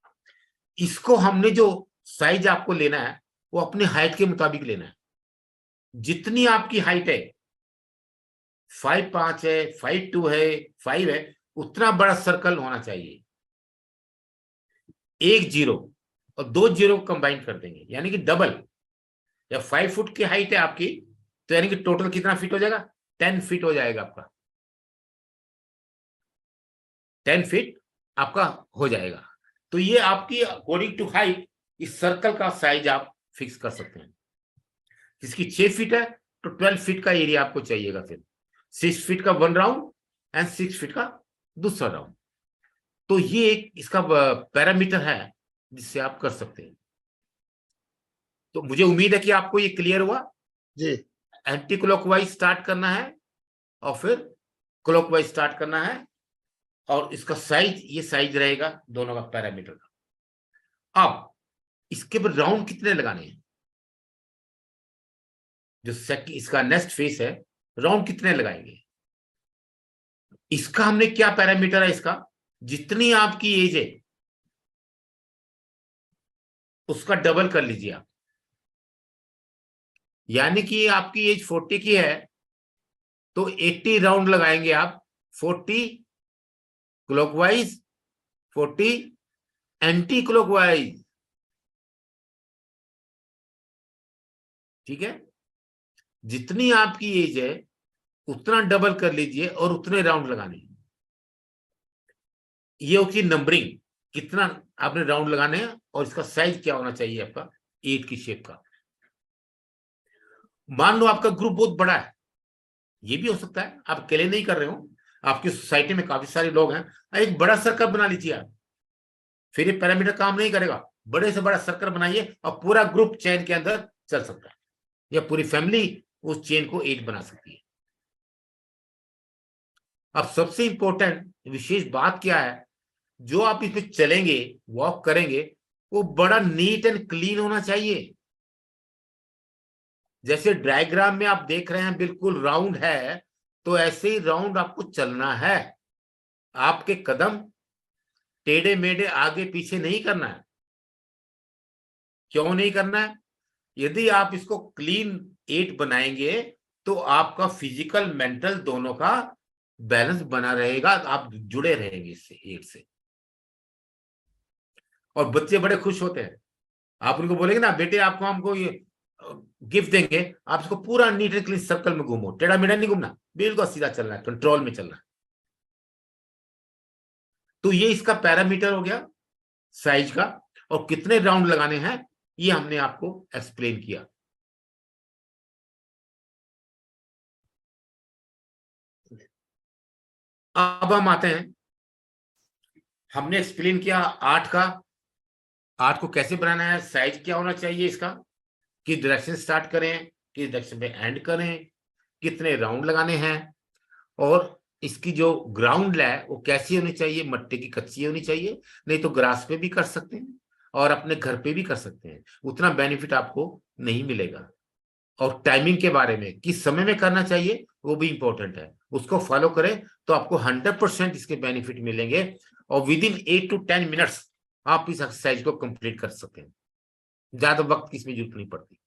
इसको हमने जो साइज आपको लेना है वो अपने हाइट के मुताबिक लेना है। जितनी आपकी हाइट है, 5'5" है, 5'2" है, 5 है, उतना बड़ा सर्कल होना चाहिए। एक जीरो और 2 जीरो को कंबाइन कर देंगे, यानी कि डबल। या 5 फुट की हाइट है आपकी तो यानी कि टोटल कितना फीट हो जाएगा? 10 फीट हो जाएगा आपका, 10 फीट आपका हो जाएगा। तो ये आपकी अकॉर्डिंग टू हाइट इस सर्कल का साइज आप फिक्स कर सकते हैं। जिसकी 6 फीट है तो 12 फीट का एरिया आपको चाहिएगा, फिर 6 फीट का 1 राउंड एंड 6 फीट का दूसरा राउंड। तो ये एक इसका पैरामीटर है जिससे आप कर सकते हैं। तो मुझे उम्मीद है कि आपको ये क्लियर हुआ। जी। एंटी क्लॉकवाइज स्टार्ट करना है और फिर क्लॉकवाइज स्टार्ट करना है, और इसका साइज, ये साइज रहेगा दोनों का पैरामीटर का। अब इसके बाद राउंड कितने लगाने हैं? जो इसका नेक्स्ट फेस है, राउंड कितने लगाएंगे? इसका हमने क्या पैरामीटर है, इसका जितनी आपकी एज है उसका डबल कर लीजिए आप। यानी कि आपकी एज 40 की है तो 80 राउंड लगाएंगे आप, 40 क्लॉकवाइज, 40 एंटी क्लॉकवाइज। ठीक है, जितनी आपकी एज है उतना डबल कर लीजिए और उतने राउंड लगाने हैं। ये होगी नंबरिंग, कितना आपने राउंड लगाने हैं और इसका साइज क्या होना चाहिए आपका 8 की शेप का। मान लो आपका ग्रुप बहुत बड़ा है, ये भी हो सकता है आप अकेले नहीं कर रहे हो, आपकी सोसाइटी में काफी सारे लोग हैं, एक बड़ा सर्कल बना लीजिए आप। फिर ये पैरामीटर काम नहीं करेगा, बड़े से बड़ा सर्कल बनाइए और पूरा ग्रुप चेन के अंदर चल सकता है, या पूरी फैमिली उस चेन को 8 बना सकती है। अब सबसे इंपॉर्टेंट विशेष बात क्या है, जो आप इसमें चलेंगे, वॉक करेंगे, वो बड़ा नीट एंड क्लीन होना चाहिए। जैसे डायग्राम में आप देख रहे हैं बिल्कुल राउंड है, तो ऐसे ही राउंड आपको चलना है। आपके कदम टेढ़े मेढ़े आगे पीछे नहीं करना है। क्यों नहीं करना है? यदि आप इसको क्लीन 8 बनाएंगे तो आपका फिजिकल मेंटल दोनों का बैलेंस बना रहेगा, आप जुड़े रहेंगे इससे 8 से। और बच्चे बड़े खुश होते हैं, आप उनको बोलेंगे ना बेटे आपको हमको ये गिफ्ट देंगे, आप इसको पूरा नीट एंड क्लीन सर्कल में घूमो, टेढ़ा मेढ़ा नहीं घूमना, बिल्कुल सीधा चलना है, कंट्रोल में चलना है। तो ये इसका पैरामीटर हो गया साइज का, और कितने राउंड लगाने हैं ये हमने आपको एक्सप्लेन किया। अब हम आते हैं, हमने एक्सप्लेन किया 8 को कैसे बनाना है, साइज क्या होना चाहिए इसका, किस डायरेक्शन स्टार्ट करें, किस डायरेक्शन में एंड करें, कितने राउंड लगाने हैं, और इसकी जो ग्राउंड है वो कैसी होनी चाहिए, मट्टी की कच्ची होनी चाहिए, नहीं तो ग्रास पे भी कर सकते हैं और अपने घर पे भी कर सकते हैं, उतना बेनिफिट आपको नहीं मिलेगा। और टाइमिंग के बारे में, किस समय में करना चाहिए वो भी इंपॉर्टेंट है, उसको फॉलो करें तो आपको 100% इसके बेनिफिट मिलेंगे, और विद इन 8 to 10 मिनट्स आप इस एक्सरसाइज को कंप्लीट कर सकते हैं, ज्यादा वक्त की इसमें जरूरत नहीं पड़ती।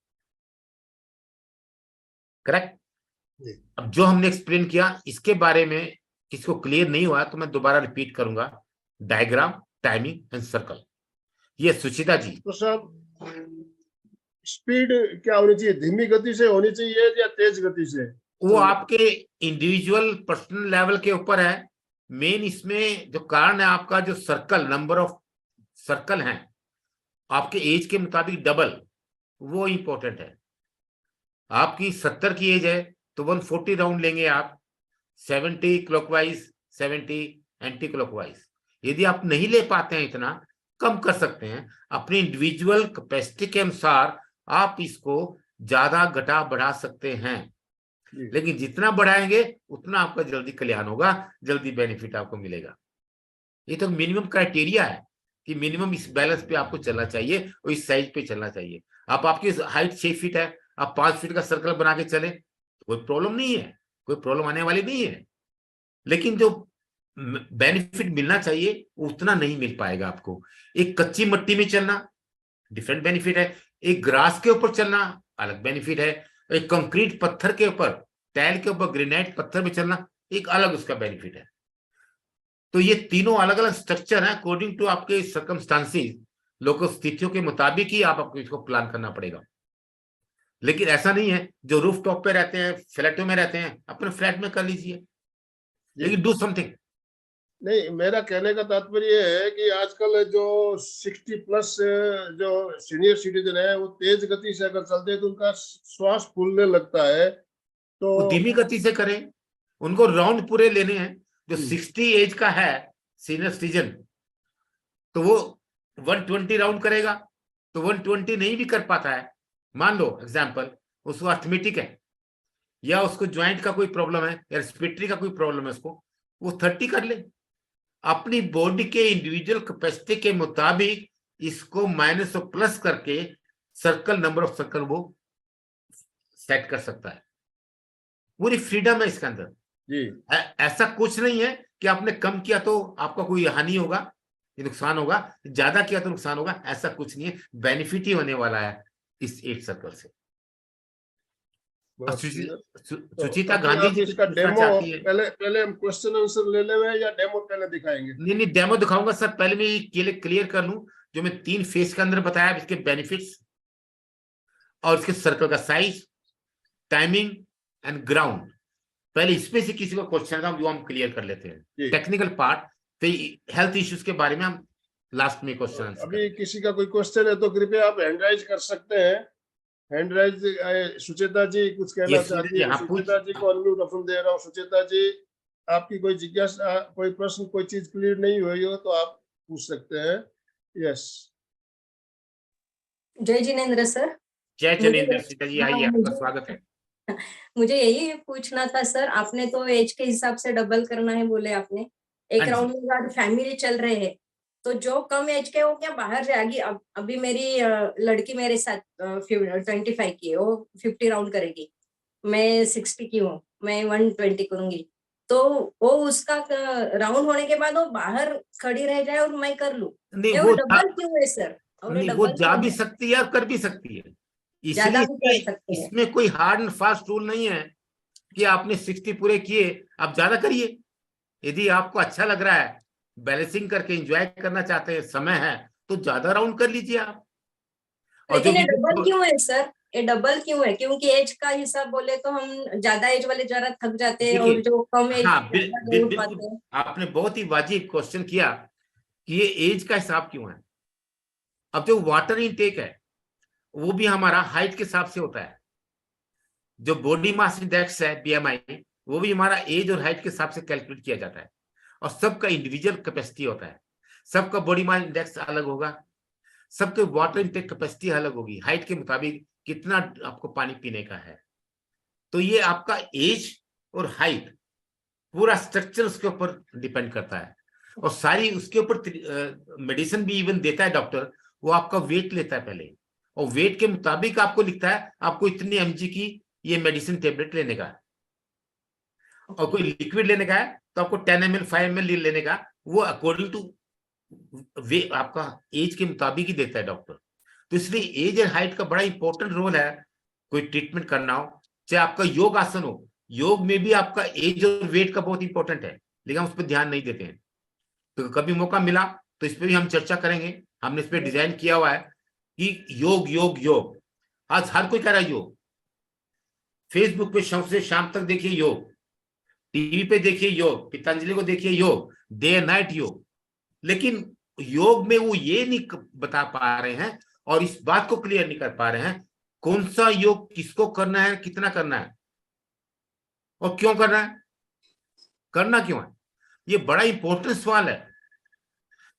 करेक्ट? अब जो हमने एक्सप्लेन किया इसके बारे में किसी को क्लियर नहीं हुआ तो मैं दोबारा रिपीट करूंगा, डायग्राम, टाइमिंग एंड सर्कल। ये सुचिता जी। तो साहब स्पीड क्या होनी चाहिए, धीमी गति से होनी चाहिए या तेज गति से? वो आपके इंडिविजुअल पर्सनल लेवल के ऊपर है। मेन इसमें जो कारण है आपका जो सर्कल, नंबर ऑफ सर्कल हैं आपके एज के मुताबिक डबल, वो इंपॉर्टेंट है। आपकी 70 की एज है तो 140 राउंड लेंगे आप, 70 क्लॉकवाइज, 70 एंटी क्लॉकवाइज। यदि आप नहीं ले पाते हैं इतना, कम कर सकते हैं, अपनी इंडिविजुअल कैपेसिटी के अनुसार आप इसको ज्यादा घटा बढ़ा सकते हैं, लेकिन जितना बढ़ाएंगे उतना आपका जल्दी कल्याण होगा, जल्दी बेनिफिट आपको मिलेगा। ये तो मिनिमम क्राइटेरिया है कि मिनिमम इस बैलेंस पे आपको चलना चाहिए और इस साइज पे चलना चाहिए। आपकी हाइट 6 फीट है, आप 5 फीट का सर्कल बना के चले तो कोई प्रॉब्लम नहीं है, कोई प्रॉब्लम आने वाली नहीं है, लेकिन जो बेनिफिट मिलना चाहिए उतना नहीं मिल पाएगा आपको। एक कच्ची मिट्टी में चलना डिफरेंट बेनिफिट है, एक ग्रास के ऊपर चलना अलग बेनिफिट है, एक कंक्रीट पत्थर के ऊपर, टाइल के ऊपर, ग्रेनाइट पत्थर में चलना एक अलग उसका बेनिफिट है। तो ये तीनों अलग अलग स्ट्रक्चर है, अकॉर्डिंग टू आपके सर्कमस्टांसेस, लोकल स्थितियों के मुताबिक ही आपको इसको प्लान करना पड़ेगा। लेकिन ऐसा नहीं है जो रूफ टॉप पे रहते हैं, फ्लैटों में रहते हैं, अपने फ्लैट में कर लीजिए, लेकिन डू समथिंग। नहीं, मेरा कहने का तात्पर्य ये है कि आजकल जो 60 प्लस जो सीनियर सिटीजन है वो तेज गति से अगर चलते हैं तो उनका श्वास फूलने लगता है, तो वो धीमी गति से करें, उनको राउंड पूरे लेने हैं। जो 60 एज का है सीनियर सिटीजन, तो वो 120 राउंड करेगा, तो 120 नहीं भी कर पाता है, मान लो एग्जाम्पल उसको अस्थमेटिक है या उसको ज्वाइंट का कोई प्रॉब्लम है या रेस्पिरेटरी का कोई प्रॉब्लम है, उसको वो 30 कर ले। अपनी बॉडी के इंडिविजुअल कैपेसिटी के मुताबिक इसको माइनस और प्लस करके सर्कल, नंबर ऑफ सर्कल वो सेट कर सकता है। पूरी फ्रीडम है इसके अंदर जी। ऐसा कुछ नहीं है कि आपने कम किया तो आपका कोई हानि होगा, ये नुकसान होगा, ज्यादा किया तो नुकसान होगा, ऐसा कुछ नहीं है। बेनिफिट ही होने वाला है इस 8 सर्कल से। सुचिता गांधी जी इसका पूछना डेमो चाहती है। पहले हम क्वेश्चन आंसर ले लेंगे या डेमो पहले दिखाएंगे? नहीं, डेमो दिखाऊंगा सर। पहले मैं ये क्लियर कर लूं, जो मैं 3 फेज के अंदर बताया, इसके बेनिफिट्स और इसके सर्कल का साइज, टाइमिंग एंड ग्राउंड। पहले इसमें से किसी को क्वेश्चन था जो हम क्लियर कर लेते हैं, टेक्निकल पार्ट, फिर हेल्थ इश्यूज के बारे में हम लास्ट में क्वेश्चन आंसर। अभी किसी का कोई क्वेश्चन है तो कृपया आप हैंड राइज कर सकते हैं। हैंड राइज, सुचेता जी कुछ कहना चाहती है। सुचेता जी को अनम्यूट ऑप्शन दे रहा हूँ। सुचेता जी, आपकी कोई जिज्ञासा, कोई प्रश्न, कोई चीज क्लियर नहीं हुई हो तो आप पूछ सकते हैं। यस, जय जिनेंद्र सर। जय जिनेंद्र सीता जी, आइए, आपका स्वागत है। मुझे यही पूछना था सर, आपने तो एज के हिसाब से डबल करना है बोले आपने, एक राउंड में बाद फैमिली चल रहे हैं, तो जो कम एज के हो क्या बाहर जाएगी? अभी मेरी लड़की मेरे साथ 25 की है, वो 50 राउंड करेगी, मैं 60 की हूँ, मैं 120 करूंगी, तो वो उसका राउंड होने के बाद वो बाहर खड़ी रह जाए और मैं कर लूं, वो डबल क्यों है सर? और वो जा भी सकती है और कर भी सकती है, इसलिए इसमें कोई हार्ड एंड फास्ट रूल नहीं है कि आपने 60 पूरे किए आप ज्यादा करिए। यदि आपको अच्छा लग रहा है, बैलेंसिंग करके एंजॉय करना चाहते हैं, समय है, तो ज्यादा राउंड कर लीजिए आप। और लेकिन ये डबल क्यों है सर? ये डबल क्यों है? क्योंकि एज का हिसाब बोले तो हम ज्यादा एज वाले जरा थक जाते हैं और जो कम एज, आपने बहुत ही वाजिब क्वेश्चन किया कि ये एज का हिसाब क्यों है। अब जो वाटर इनटेक है वो भी हमारा हाइट के हिसाब से होता है। जो बॉडी मास इंडेक्स है BMI, वो भी हमारा एज और हाइट के हिसाब से कैलकुलेट किया जाता है, और सबका इंडिविजुअल कैपेसिटी होता है। सबका बॉडी मास इंडेक्स अलग होगा, सबके वाटर इनटेक कैपेसिटी अलग होगी, हाइट के मुताबिक कितना आपको पानी पीने का है। तो ये आपका एज और हाइट पूरा स्ट्रक्चर उसके ऊपर डिपेंड करता है, और सारी उसके ऊपर मेडिसिन भी इवन देता है डॉक्टर, वो आपका वेट लेता है पहले, और वेट के मुताबिक आपको लिखता है आपको इतनी mg की ये मेडिसिन टेबलेट लेने का, और कोई लिक्विड लेने का है तो आपको 10 ml 5 ml लेने का, वो अकॉर्डिंग टू वे आपका एज के मुताबिक ही देता है डॉक्टर। तो इसलिए एज और हाइट का बड़ा इंपॉर्टेंट रोल है कोई ट्रीटमेंट करना हो, चाहे आपका योग आसन हो। योग में भी आपका एज और वेट का बहुत इंपॉर्टेंट है, लेकिन हम उस पर ध्यान नहीं देते हैं। तो कभी मौका मिला तो इस पर भी हम चर्चा करेंगे। हमने इस पर डिजाइन किया हुआ है कि योग योग योग, आज हर कोई कर रहा है योग। फेसबुक पे शाम से शाम तक देखिए योग, टीवी पे देखिए योग, पतंजलि को देखिए योग, डे एंड नाइट योग। लेकिन योग में वो ये नहीं बता पा रहे हैं और इस बात को क्लियर नहीं कर पा रहे हैं कौन सा योग किसको करना है, कितना करना है और क्यों करना है, करना क्यों है। ये बड़ा इंपॉर्टेंट सवाल है।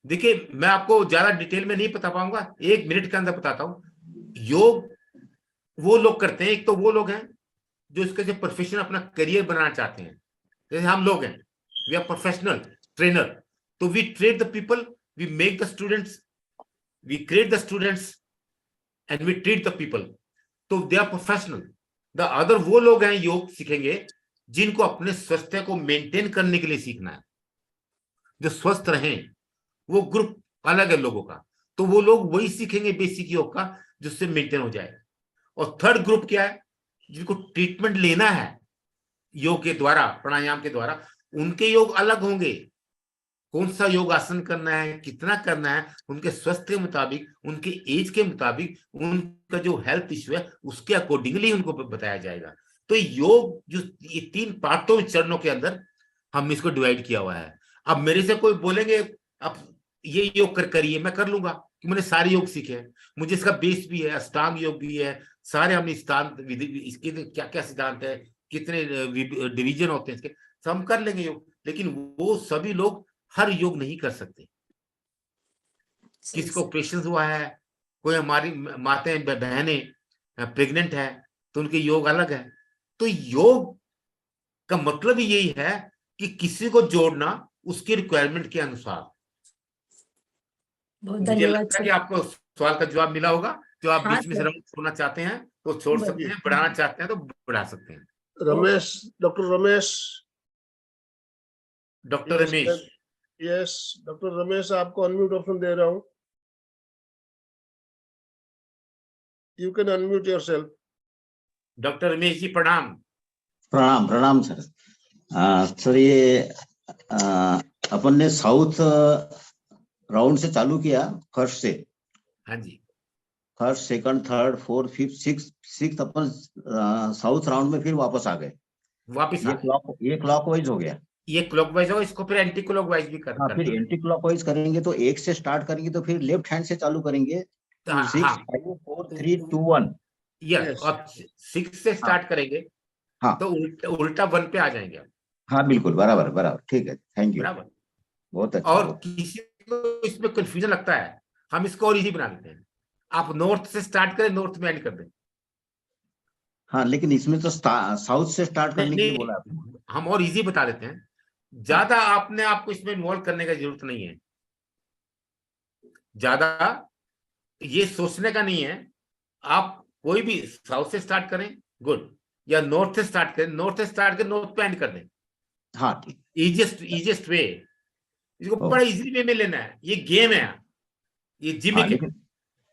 देखिए, मैं आपको ज्यादा डिटेल में नहीं बता पाऊंगा, 1 मिनट के अंदर बताता हूं। योग वो लोग करते हैं, एक तो वो लोग हैं जो इसके से प्रोफेशनल अपना करियर बनाना चाहते हैं, जैसे हम लोग हैं, वी आर प्रोफेशनल ट्रेनर, तो we train the people, we make the students, we create the students and we treat the people, तो they are professional. The other वो लोग हैं योग सीखेंगे जिनको अपने स्वास्थ्य को मेंटेन करने के लिए सीखना है, जो स्वस्थ रहें। वो ग्रुप अलग है लोगों का, तो वो लोग वही सीखेंगे बेसिक योग का जिससे मेंटेन हो जाए। और थर्ड ग्रुप क्या है, जिनको ट्रीटमेंट लेना है योग के द्वारा, प्राणायाम के द्वारा, उनके योग अलग होंगे। कौन सा योग आसन करना है, कितना करना है, उनके स्वास्थ्य के मुताबिक, उनके एज के मुताबिक, उनका जो हेल्थ इश्यू है उसके अकॉर्डिंगली उनको बताया जाएगा। तो योग जो ये 3 पार्टों चरणों के अंदर हम इसको डिवाइड किया हुआ है। अब मेरे से कोई बोलेंगे अब ये योग करिए, मैं कर लूंगा कि मैंने सारे योग सीखे हैं, मुझे इसका बेस भी है, अष्टांग योग भी है, सारे हमने सिद्धांत इसके क्या क्या सिद्धांत है, कितने डिवीजन होते हैं इसके, सब हम कर लेंगे योग। लेकिन वो सभी लोग हर योग नहीं कर सकते। किसको ऑपरेशन हुआ है, कोई हमारी माताएं बहनें प्रेग्नेंट है तो उनके योग अलग है। तो योग का मतलब ही यही है कि किसी को जोड़ना उसकी रिक्वायरमेंट के अनुसार। बहुत मुझे धन्यवाद लगता है सर। कि आपको सवाल का जवाब मिला होगा। जो आप हाँ बीच में सर। छोड़ना चाहते हैं तो छोड़ सकते हैं, बढ़ाना चाहते हैं तो बढ़ा सकते हैं। Ramesh, doctor Ramesh, doctor Ramesh, yes doctor Ramesh, आपको अनम्यूट ऑप्शन दे रहा हूँ, you can unmute yourself. Doctor Ramesh ji प्रणाम। प्रणाम प्रणाम सर। सर ये अपन ने साउथ राउंड से चालू किया, फर्स्ट से। हाँ जी, first, second, third, fourth, fifth, six अपन साउथ राउंड में फिर वापस आ गए। वापिस ये क्लॉकवाइज हो गया। ये क्लॉकवाइज हो, इसको फिर एंटी क्लॉकवाइज भी हाँ, फिर एंटी क्लॉकवाइज करेंगे तो 1 से स्टार्ट करेंगे तो फिर लेफ्ट हैंड से चालू करेंगे। 6 5 4 3 2 1। यस, और 6 से स्टार्ट करेंगे हाँ, तो उल्टा 1 पे आ जाएंगे। हाँ बिल्कुल, बराबर, ठीक है, थैंक यू, बराबर। बहुत अच्छा। और किसी को इसमें कंफ्यूजन लगता है, हम इसको और इजी बना देते हैं। आप नॉर्थ से स्टार्ट करें, नॉर्थ में एंड कर दें। हाँ, लेकिन इसमें तो साउथ से स्टार्ट करने के लिए बोला आपने। हम और इजी बता देते हैं। ज्यादा आपने आपको इसमें इन्वॉल्व करने का जरूरत नहीं है, ज्यादा ये सोचने का नहीं है। आप कोई भी साउथ से स्टार्ट करें, गुड, या नॉर्थ से स्टार्ट करें, नॉर्थ से स्टार्ट करें, नॉर्थ पे एंड कर दें। हाँ ठीक। इजिएस्ट वे, इसको बड़ा इजी वे में लेना है। ये गेम है, ये जिमिक है,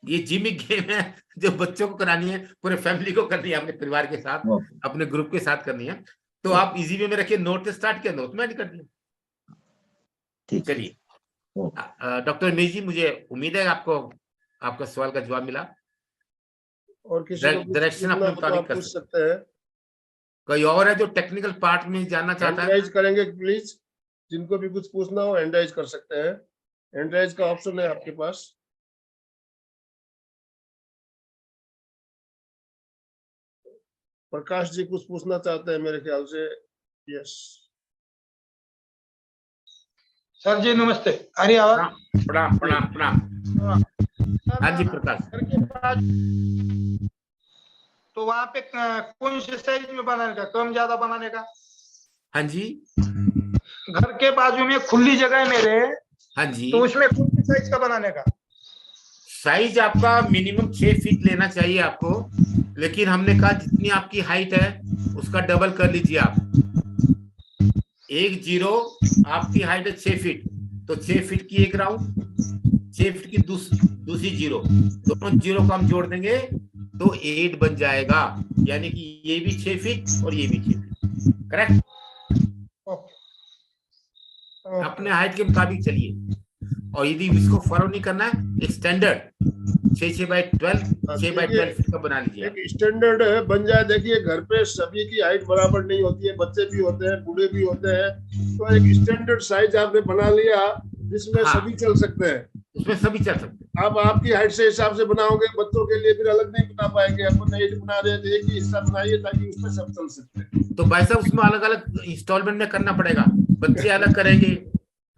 ये जिमिक गेम है जो बच्चों को करानी है, पूरे फैमिली को करनी है, अपने परिवार के साथ, अपने ग्रुप के साथ करनी है। तो आप इजी वे में रखिए, नॉर्थ से स्टार्ट किया, नॉर्थ में एंड कर दिया। चलिए डॉक्टर रमेश जी, मुझे उम्मीद है आपको आपका सवाल का जवाब मिला। और किसी को डायरेक्शन अपने मुताबिक कर सकते हैं। कोई और है जो टेक्निकल पार्ट में जानना चाहता है? हैंड करेंगे प्लीज, जिनको भी कुछ पूछना हो हैंड राइज कर सकते हैं। हैंड राइज का ऑप्शन है आपके पास। प्रकाश जी कुछ पूछना चाहते हैं मेरे ख्याल से। यस सर जी, नमस्ते। अरे आवाज? प्रणाम प्रणाम प्रणाम। हाँ जी प्रकाश। घर के पास तो वहाँ पे कौन से साइज में बनाने का, कम ज्यादा बनाने का? हाँ जी, घर के बाजू में खुली जगह है मेरे। हाँ जी, तो उसमें कौन से साइज का बनाने का? साइज आपका मिनिमम 6 फीट लेना चाहिए आपको, लेकिन हमने कहा जितनी आपकी हाइट है उसका डबल कर लीजिए आप। 1 0 आपकी हाइट है 6 फीट, तो 6 फीट की एक राउंड, 6 फीट की दूसरी 0, दोनों 0 को हम जोड़ देंगे तो 8 बन जाएगा। यानी कि ये भी 6 फीट और ये भी 6 फीट। करेक्ट? अपने हाइट के मुताबिक चलिए। और यदि इसको फॉलो नहीं करना है, एक स्टैंडर्ड 6 बाई 12 फीट का बना लीजिए। एक स्टैंडर्ड बन जाए। देखिए घर पे सभी की हाइट बराबर नहीं होती है, बच्चे भी होते हैं, बूढ़े भी होते हैं, तो एक स्टैंडर्ड साइज आपने बना लिया जिसमें सभी चल सकते हैं। उसमें सभी चल सकते हैं। आप आपकी हाइट से हिसाब से बनाओगे, बच्चों के लिए फिर अलग नहीं बना पाएंगे। अपन हाइट बना रहे हैं तो एक ही हिस्सा बनाइए ताकि उसमें सब चल सकते हैं। तो भाई साहब उसमें अलग अलग इंस्टॉलमेंट में करना पड़ेगा। बच्चे अलग करेंगे,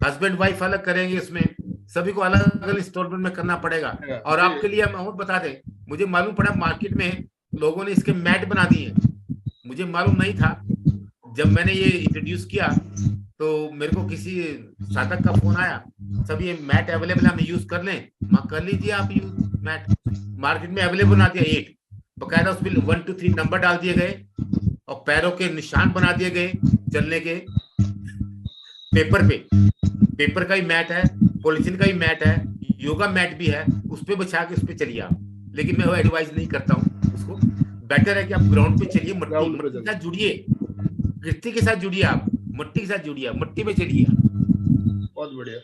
हस्बैंड वाइफ अलग करेंगे, उसमें सभी को अलग अलग इंस्टॉलमेंट में करना पड़ेगा। और आपके लिए हम और बता दें, मुझे मालूम पड़ा मार्केट में लोगों ने इसके मैट बना दिए, मुझे मालूम नहीं था। जब मैंने ये इंट्रोड्यूस किया तो मेरे को किसी साधक का फोन आया, सब ये मैट अवेलेबल है, हम यूज कर लें। कर लीजिए आप यूज मैट, मार्केट में अवेलेबल बना दिया। 8 बकायदा उसमें 1 2 3 नंबर डाल दिए गए और पैरों के निशान बना दिए गए चलने के। पेपर पे, पेपर का ही मैट है, पॉलिथीन का ही मैट है, योगा मैट भी है, उस पे बिछा के उस पे चलिए आप। लेकिन मैं वो एडवाइस नहीं करता हूँ उसको। बेटर है कि आप ग्राउंड पे चलिए, मट्टी के साथ जुड़िए, गिट्टी के साथ जुड़िए, आप मट्टी के साथ जुड़िए, मट्टी में चलिए बहुत बढ़िया।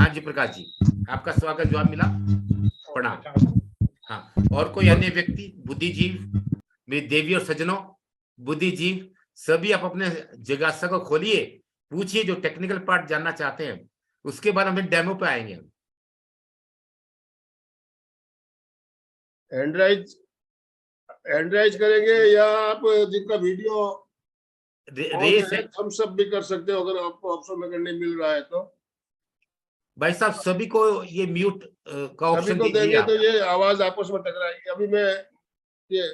हाँ जी प्रकाश जी, आपका स्वागत, जवाब मिला, प्रणाम। हाँ, और कोई अन्य व्यक्ति, बुद्धिजीव, मेरी देवी और सज्जनों, बुद्धिजीव सभी आप अपने जिज्ञासा को खोलिए, पूछिए जो टेक्निकल पार्ट जानना चाहते हैं, उसके बाद हम डेमो पे आएंगे। हैंड राइज करेंगे या आप जिनका वीडियो रेस है हम सब भी कर सकते हो अगर आपको ऑप्शन में करने मिल रहा है तो। भाई साहब, सभी को ये म्यूट का सभी ऑप्शन को दीजिए देंगे आप। तो ये आवाज आपस में टकराएगी। अभी मैं ये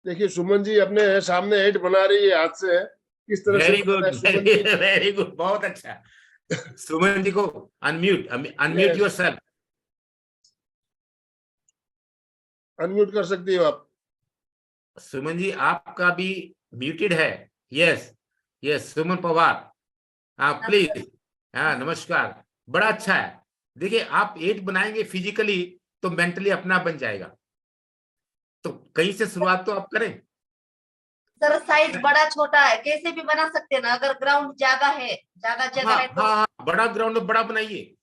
देखिए सुमन जी अपने सामने एड बना रही है हाथ से, किस तरह से वेरी गुड, बनाना है सुमन जी? वेरी गुड, बहुत अच्छा। सुमन जी को अनम्यूट योरसेल्फ। अनम्यूट कर सकती हो आप। सुमन जी आपका भी म्यूटेड है। यस यस, सुमन पवार, हाँ प्लीज। हाँ नमस्कार, बड़ा अच्छा है। देखिए आप एड बनाएंगे फिजिकली तो मेंटली अपना बन जाएगा, तो कहीं से शुरुआत तो आप करें। सर साइज बड़ा छोटा है, कैसे भी बना सकते हैं ना, अगर ग्राउंड ज्यादा है, ज्यादा जगह हाँ है तो हाँ, बड़ा ग्राउंड बड़ा बनाइए,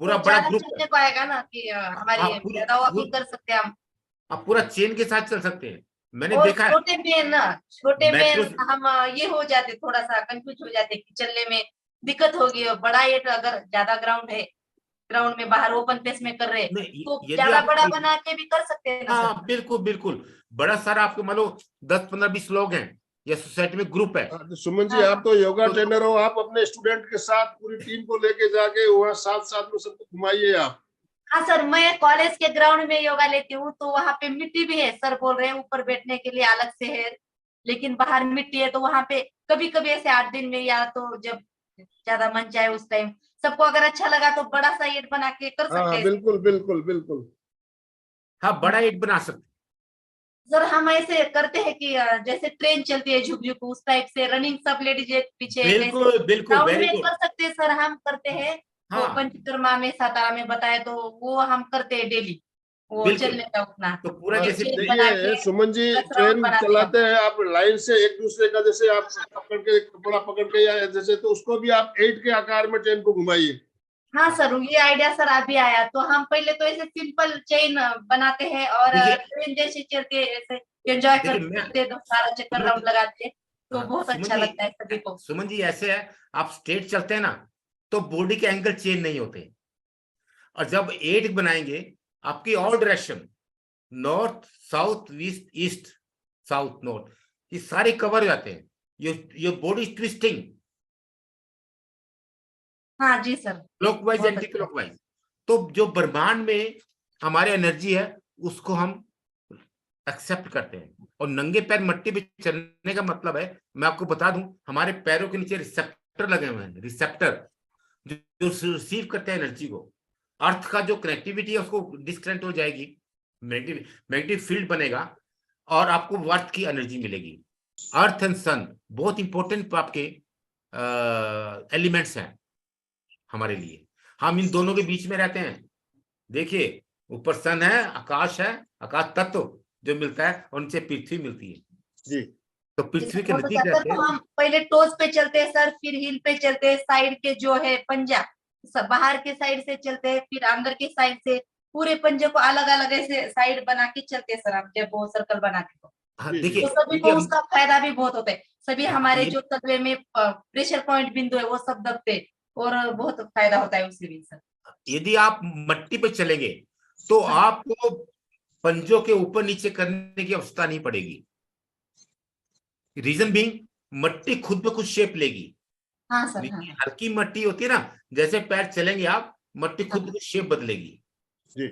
पूरा तो बड़ा ज्यादा ग्रुप। चलने को आएगा ना कि हमारी ज्यादा वॉकिंग कर सकते हैं हम। आप पूरा चेन के साथ चल सकते हैं, मैंने और देखा है। छोटे में ना, छोटे में मेट्रो हम ये हो जाते, थोड़ा सा कंफ्यूज हो जाते कि चलने में दिक्कत होगी। बड़ा ये अगर ज्यादा ग्राउंड है, ग्राउंड में बाहर ओपन प्लेस में कर रहे नहीं, तो यदि ज्यादा आप बड़ा बना के भी कर सकते हैं ना सर। हाँ बिल्कुल बिल्कुल, बड़ा सारा आपके मान लो 10 15 20 लोग हैं या सोसाइटी में ग्रुप है। तो सुमन जी आप तो योगा ट्रेनर हो, आप अपने स्टूडेंट के साथ पूरी टीम को लेके जाके वहाँ साथ साथ में सबको घुमाइए आप। हाँ सर, मैं कॉलेज के ग्राउंड में योगा लेती हूँ तो वहाँ पे मिट्टी भी है, सर बोल रहे हैं ऊपर बैठने के लिए अलग से है, लेकिन बाहर मिट्टी है तो वहाँ पे कभी कभी ऐसे 8 दिन में या तो जब ज्यादा मन चाहे उस टाइम, सबको अगर अच्छा लगा तो बड़ा सा ईट बना के कर सकते हाँ हैं। बिल्कुल बिल्कुल बिल्कुल। हाँ बड़ा ईट बना सकते। सर हम ऐसे करते हैं कि जैसे ट्रेन चलती है झुक झुक उस टाइप से रनिंग सब लेडीज एक पीछे एक ऐसे बिल्कुल बिल्कुल, ग्राउंड वेरी में गुड। कर सकते हैं सर, हम करते हैं। वो हाँ पंचकर्मा में सातारा में बताए तो वो हम करते हैं डेली, वो बिल्कुल। चलने का उठना तो पूरा एक जैसे चेन बना देखिए के Suman ji bus train round बनाते हैं। चलाते हैं आप लाइन से एक दूसरे का, जैसे आप पकड़ के कपड़ा पकड़ के या जैसे, तो उसको भी आप 8 के आकार में ट्रेन को घुमाइए। हाँ सर, ये आइडिया सर अभी आया। तो हम पहले तो ऐसे सिंपल चेन बनाते हैं और देखिए- ट्रेन जैसे चलती है ऐसे एंजॉय देखिए मैं- करते हैं, तो सारा चक्कर सुमन राउंड जी- लगाते हैं तो हाँ, बहुत सुमन अच्छा जी- लगता है सभी को। सुमन जी ऐसे है, आप स्ट्रेट चलते हैं ना तो बॉडी के एंगल चेंज नहीं होते, और जब 8 बनाएंगे आपकी all direction, north south east east south north, ये सारे कवर हो जाते हैं। योर बॉडी ट्विस्टिंग हाँ जी सर, क्लॉकवाइज बहुत एंटी अच्छा। क्लॉकवाइज। तो जो ब्रह्मांड में हमारी एनर्जी है उसको हम एक्सेप्ट करते हैं, और नंगे पैर मिट्टी पे चलने का मतलब है, मैं आपको बता दूं, हमारे पैरों के नीचे रिसेप्टर लगे हुए हैं, रिसेप्टर जो रिसीव करते हैं एनर्जी को। अर्थ का जो कनेक्टिविटी है उसको डिस्कनेक्ट हो जाएगी, मैग्नेटिक फील्ड बनेगा और आपको अर्थ की एनर्जी मिलेगी। अर्थ एंड सन बहुत इंपॉर्टेंट आपके एलिमेंट्स हैं हमारे लिए, हम इन दोनों के बीच में रहते हैं। देखिए ऊपर सन है, आकाश है, आकाश तत्व जो मिलता है, और नीचे पृथ्वी मिलती है जी। तो पृथ्वी के बहुत नजदीक अच्छा। रहते तो हैं। हम पहले टोज पे चलते हैं सर, फिर हिल पे चलते हैं, साइड के जो है पंजा बाहर के साइड से चलते हैं, फिर अंदर के साइड से पूरे पंजे को अलग अलग ऐसे साइड बना के चलते हैं सर हम, जब वो सर्कल बना के तो हाँ जी, देखिए, सभी को उसका फायदा भी बहुत होता है। सभी हमारे ये- जो तलवे में प्रेशर पॉइंट बिंदु है वो सब दबते और बहुत फायदा होता है उससे भी सर। यदि आप मट्टी पे चलेंगे तो आपको पंजों के ऊपर नीचे करने की आवश्यकता नहीं पड़ेगी। रीजन बीइंग, मट्टी खुद ब खुद शेप लेगी। हाँ सर, हाँ। हल्की मट्टी होती है ना, जैसे पैर चलेंगे आप, मट्टी खुद ब खुद शेप बदलेगी। जी।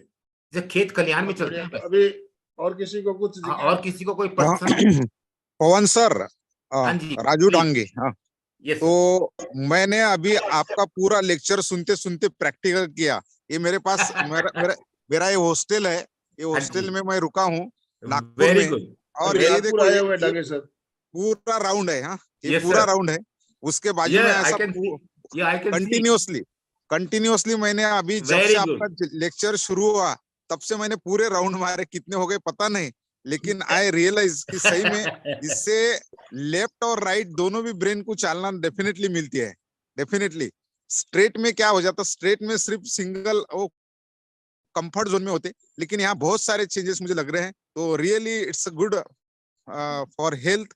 जैसे खेत खलिहान में चलते हैं। अभी और किसी को कुछ हाँ, और किसी को कोई पर्सन। पवन सर, हाँ जी, राजू प्लीज। डांगे। हाँ, यस तो मैंने अभी आपका पूरा लेक्चर सुनते सुनते प्रैक्टिकल किया। ये मेरे पास मेरा ये हॉस्टल है, ये हॉस्टल में मैं रुका हूँ नागपुर वेरी में। गुड। और ये नागपुर देखो आए हुए ये डांगे सर। पूरा राउंड है। हाँ, ये Yes, पूरा sir. राउंड है। उसके बाजू में ऐसा आई कैन सी। कंटिन्यूअसली मैंने अभी जब Very से good. आपका लेक्चर शुरू हुआ तब से मैंने पूरे राउंड मारे, कितने हो गए पता नहीं, लेकिन आई रियलाइज कि सही में इससे लेफ्ट और राइट दोनों भी ब्रेन को चालना डेफिनेटली मिलती है, डेफिनेटली। स्ट्रेट में क्या हो जाता, स्ट्रेट में सिर्फ सिंगल वो कंफर्ट जोन में होते, लेकिन यहाँ बहुत सारे चेंजेस मुझे लग रहे हैं। तो really it's good for health,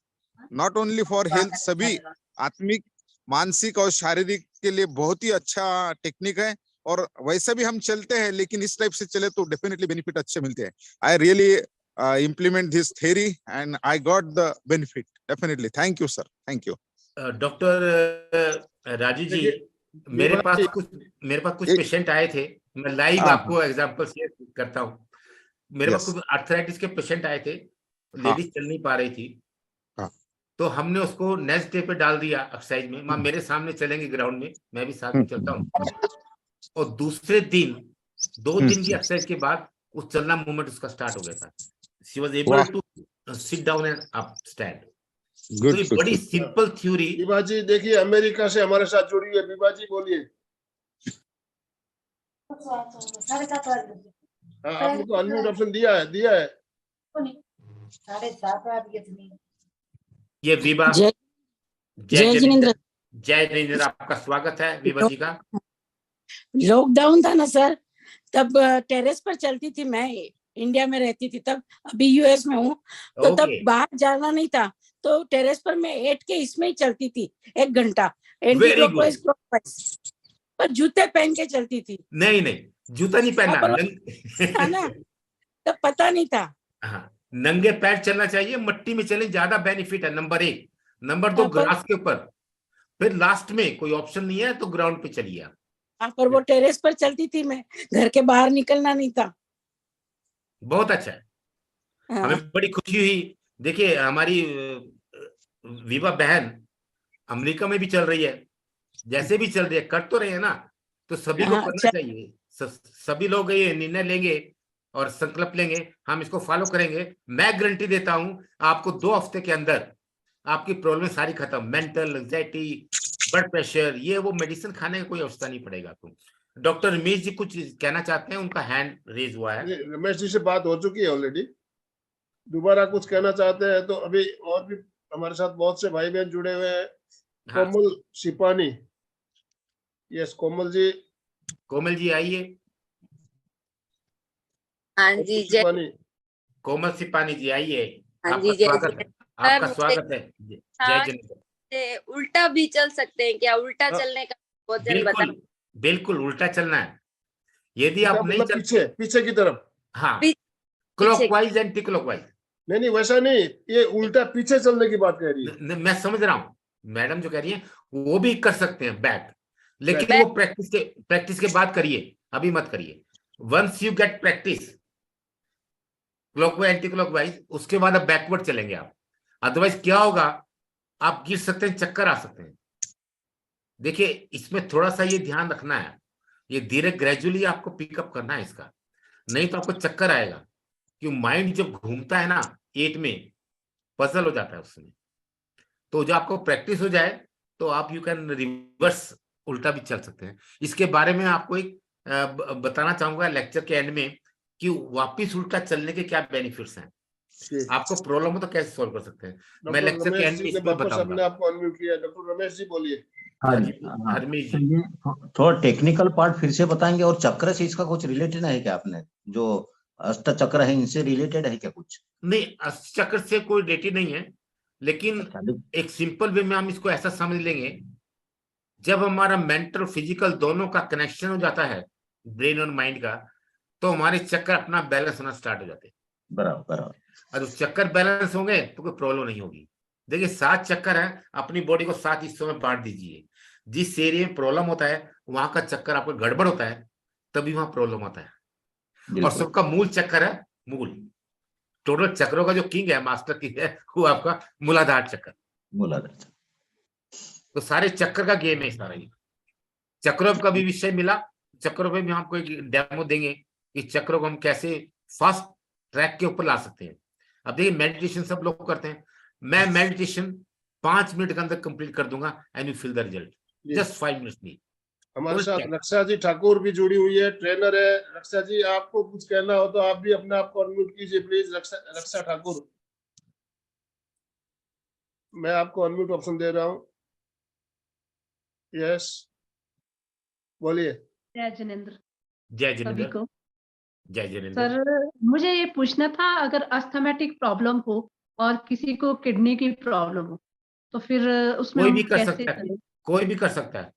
not only for health, सभी आत्मिक, मानसिक और शारीरिक के लिए बहुत ही अच्छा टेक्निक है। और वैसे भी हम चलते हैं, लेकिन इस टाइप से चले तो डेफिनेटली बेनिफिट अच्छे मिलते हैं। I really implement this theory and I got the benefit, definitely. Thank you, sir. Thank you. Doctor Raju ji, मेरे पास कुछ पेशेंट आए थे, मैं लाइव आपको एग्जांपल शेयर करता हूँ। मेरे पास कुछ आर्थराइटिस के पेशेंट आए थे, लेडीज चल नहीं पा रही थी, तो हमने उसको नेक्स्ट डे पे डाल दिया एक्सरसाइज में। माँ मेरे सामने चलेंगे ग्राउंड में, मैं भी साथ में चलता हूँ, और दूसरे दिन 2 दिन की एक्सरसाइज के बाद उस चलना मूवमेंट उसका स्टार्ट हो गया था। She was able to sit down and up stand. Good, तो ये बड़ी सिंपल थ्योरी। विभा जी देखिए अमेरिका से हमारे साथ जुड़ी है, विभा जी बोलिए। आपने तो अनम्यूट ऑप्शन दिया है। ये विभा, जय जिनेंद्र, आपका स्वागत है विभा जी का। लॉकडाउन था ना सर, तब टेरेस पर चलती थी, मैं इंडिया में रहती थी तब, अभी यूएस में हूँ, तो तब बाहर जाना नहीं था, तो टेरेस पर मैं 8 के इसमें ही चलती थी 1 घंटा, एंटी क्लॉकवाइज क्लॉकवाइज, पर जूते पहन के चलती थी। नहीं जूता नहीं पहनना ना, तब पता नहीं था। हाँ, नंगे पैर चलना चाहिए, मट्टी में चले, ज्यादा बेनिफिट है। नंबर 1, नंबर 2 ग्रास के ऊपर, फिर लास्ट में कोई ऑप्शन नहीं है तो ग्राउंड पे चलिए आप। पर वो टेरेस पर चलती थी मैं, घर के बाहर निकलना नहीं था। बहुत अच्छा है, हमें बड़ी खुशी हुई। देखिए हमारी विभा बहन अमेरिका में भी चल रही है, जैसे भी चल रही है, कर तो रहे हैं ना, तो सभी को करना चाहिए। सभी लोग ये निर्णय लेंगे और संकल्प लेंगे, हम इसको फॉलो करेंगे। मैं गारंटी देता हूं आपको 2 हफ्ते के अंदर आपकी प्रॉब्लम सारी खत्म। मेंटल एंजाइटी, ब्लड प्रेशर, ये वो मेडिसिन खाने का कोई आवश्यकता नहीं पड़ेगा आपको। डॉक्टर रमेश जी कुछ कहना चाहते हैं, उनका हैंड रेज हुआ है। रमेश जी से बात हो चुकी है ऑलरेडी, दोबारा कुछ कहना चाहते हैं तो अभी और भी हमारे साथ बहुत से भाई बहन जुड़े हुए हैं। कोमल सिपानी, यस कोमल जी आइए। हाँ जी, कोमल सिपानी जी आइए, हाँ जी, आपका स्वागत है। जय जिनेंद्र। उल्टा भी चल सकते हैं क्या? उल्टा चलने का बहुत जन बता। बिल्कुल उल्टा चलना है। यदि आप नहीं पीछे की तरफ, हाँ, क्लॉकवाइज एंटी क्लॉकवाइज नहीं वैसा नहीं, ये उल्टा पीछे चलने की बात कह रही है। मैं समझ रहा हूँ मैडम जो कह रही है, वो भी कर सकते हैं बैक, लेकिन वो प्रैक्टिस के बाद करिए, अभी मत करिए। Once you get practice clockwise anti clockwise, उसके बाद अब बैकवर्ड चलेंगे आप। अदरवाइज क्या होगा, आप गिर सकते हैं, चक्कर आ सकते हैं। देखिए इसमें थोड़ा सा ये ध्यान रखना है, ये धीरे ग्रेजुअली आपको पिकअप करना है इसका, नहीं तो आपको चक्कर आएगा। कि माइंड जब घूमता है ना 8 में, पजल हो जाता है उसमें। तो जब आपको प्रैक्टिस हो जाए तो आप यू कैन रिवर्स, उल्टा भी चल सकते हैं। इसके बारे में आपको एक बताना चाहूंगा लेक्चर के एंड में कि वापिस उल्टा चलने के क्या बेनिफिट्स हैं। आपको प्रॉब्लम हो तो कैसे सॉल्व कर सकते हैं, मैं लेक्चर के एंड में इसको बताऊंगा। आपको अनम्यूट किया। डॉक्टर रमेश जी बोलिए। हरमीत जी थोड़ा टेक्निकल पार्ट फिर से बताएंगे, और चक्र से इसका कुछ रिलेटेड है क्या? आपने जो अष्ट चक्र है इनसे रिलेटेड है क्या कुछ? नहीं, अष्ट चक्र से कोई रिलेटेड नहीं है, लेकिन एक सिंपल वे में हम इसको ऐसा समझ लेंगे, जब हमारा मेंटल फिजिकल दोनों का कनेक्शन हो जाता है, ब्रेन और माइंड का, तो हमारे चक्कर अपना बैलेंस होना स्टार्ट हो जाते हैं। बराबर। और चक्कर बैलेंस होंगे तो कोई प्रॉब्लम नहीं होगी। देखिए 7 चक्कर है, अपनी बॉडी को 7 हिस्सों में बांट दीजिए। जिस एरिया में प्रॉब्लम होता है वहां का चक्कर आपको गड़बड़ होता है, तभी वहां प्रॉब्लम होता है। और सबका मूल चक्कर है मूल, टोटल चक्रों का जो किंग है, मास्टर किंग है, वो आपका मूलाधार चक्कर। तो सारे चक्कर का गेम है सारा। ये चक्रों का भी विषय मिला, चक्रों पे भी हम आपको एक डेमो देंगे कि चक्रों को हम कैसे फास्ट ट्रैक के ऊपर ला सकते हैं। अब देखिए मेडिटेशन सब लोग करते हैं, मैं मेडिटेशन 5 मिनट के अंदर कंप्लीट कर दूंगा and you feel the result, just 5 minutes नहीं। हमारे फुल साथ चेक। रक्षा जी ठाकुर भी जुड़ी हुई है, ट्रेनर है। रक्षा जी, आपको कुछ कहना हो तो आप भी अपने आप को अनम्यूट कीजिए प्लीज। रक्षा ठाकुर, मैं आपको अनम्यूट ऑप्शन दे रहा हूँ। यस, बोलिए। जय जिनेंद्र जय सभी जिनेंद्र। को। जय जिनेंद्र। सर मुझे ये पूछना था, अगर अस्थमेटिक प्रॉब्लम हो और किसी को किडनी की प्रॉब्लम हो तो फिर उसमें कोई हम भी कर कैसे सकता है, चलें? कोई भी कर सकता है।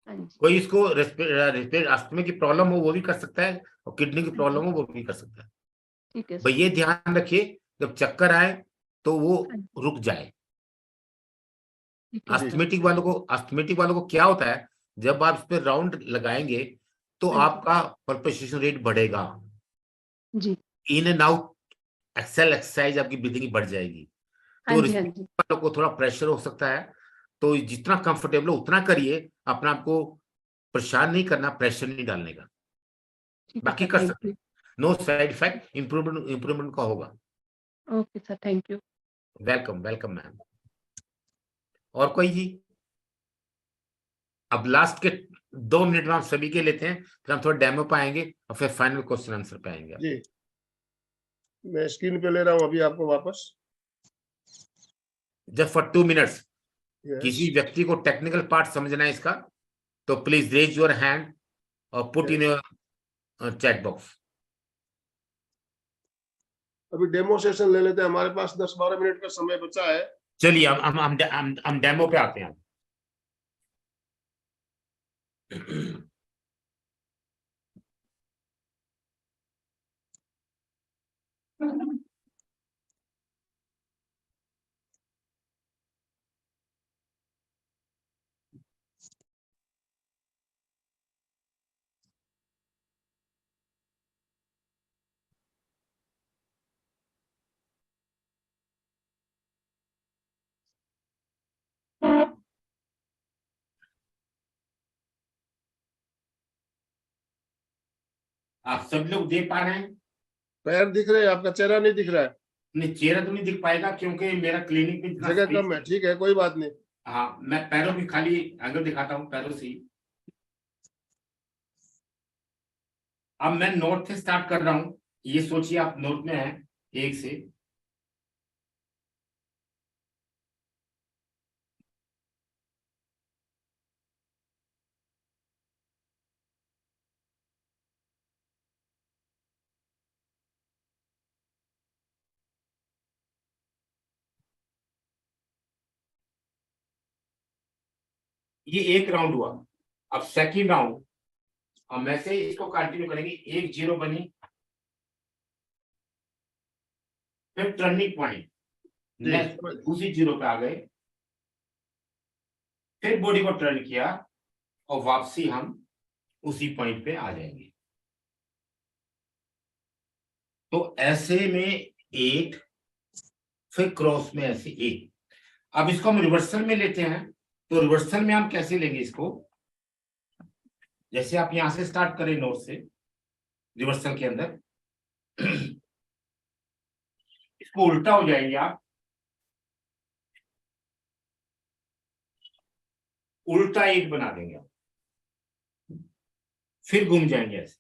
हाँ जी, कोई इसको अस्थमा की प्रॉब्लम हो वो भी कर सकता है, और किडनी की प्रॉब्लम हो वो भी कर सकता है। ठीक है भाई सर। ये ध्यान रखिए, जब चक्कर आए तो वो हाँ जी, रुक जाए। ठीक है सर। अस्थमेटिक वालों को क्या होता है, जब आप इस पे राउंड लगाएंगे तो हाँ जी, आपका पल्पेशन रेट बढ़ेगा, जी, इन एंड आउट एक्सरसाइज आपकी ब्रीदिंग बढ़ जाएगी। हाँ तो जी, हाँ रिस्पिरेशन जी, वालों को थोड़ा प्रेशर हो सकता है, तो जितना कंफर्टेबल हो उतना करिए, अपना आपको परेशान नहीं करना, प्रेशर नहीं डालने का। ठीक है बाकी सर। कर थैंक सकते यू। हैं, नो साइड इफेक्ट, इम्प्रूवमेंट का होगा। Okay sir, thank you. Welcome welcome ma'am. और कोई जी? अब लास्ट के 2 मिनट में हम सभी के लेते हैं, फिर हम थोड़ा डेमो पाएंगे और फिर फाइनल क्वेश्चन आंसर पाएंगे। जी, मैं स्क्रीन पे ले रहा हूँ अभी आपको वापस। Just for 2 minutes. यस, किसी व्यक्ति को टेक्निकल पार्ट समझना है इसका, तो प्लीज रेज योर हैंड और put in your chat box. अभी डेमो सेशन ले लेते हैं, हमारे पास 10-12 मिनट का समय बचा है। चलिए हम डेमो पे आते हैं। आप सब लोग देख पा रहे हैं? पैर दिख रहे हैं, आपका चेहरा नहीं दिख रहा है। नहीं, चेहरा तो नहीं दिख पाएगा क्योंकि मेरा क्लिनिक में इतना जगह space कम है, ठीक है, कोई बात नहीं। हाँ, मैं पैरों की खाली एंगल दिखाता हूँ, पैरों से ही। अब मैं नोट से स्टार्ट कर रहा हूँ, ये सोचिए आप नोट में हैं 1 से। ये 1 राउंड हुआ। अब सेकंड राउंड हम ऐसे इसको कंटिन्यू करेंगे। 1 0 बनी, फिर टर्निंग पॉइंट, नेक्स्ट उसी 0 पे आ गए, फिर बॉडी को टर्न किया और वापसी हम उसी पॉइंट पे आ जाएंगे। तो ऐसे में 8, फिर क्रॉस में ऐसे 1। अब इसको हम रिवर्सल में लेते हैं, तो रिवर्सल में हम कैसे लेंगे इसको? जैसे आप यहां से स्टार्ट करें नोट से, रिवर्सल के अंदर इसको उल्टा हो जाएंगे आप, उल्टा 1 बना देंगे आप, फिर घूम जाएंगे ऐसे।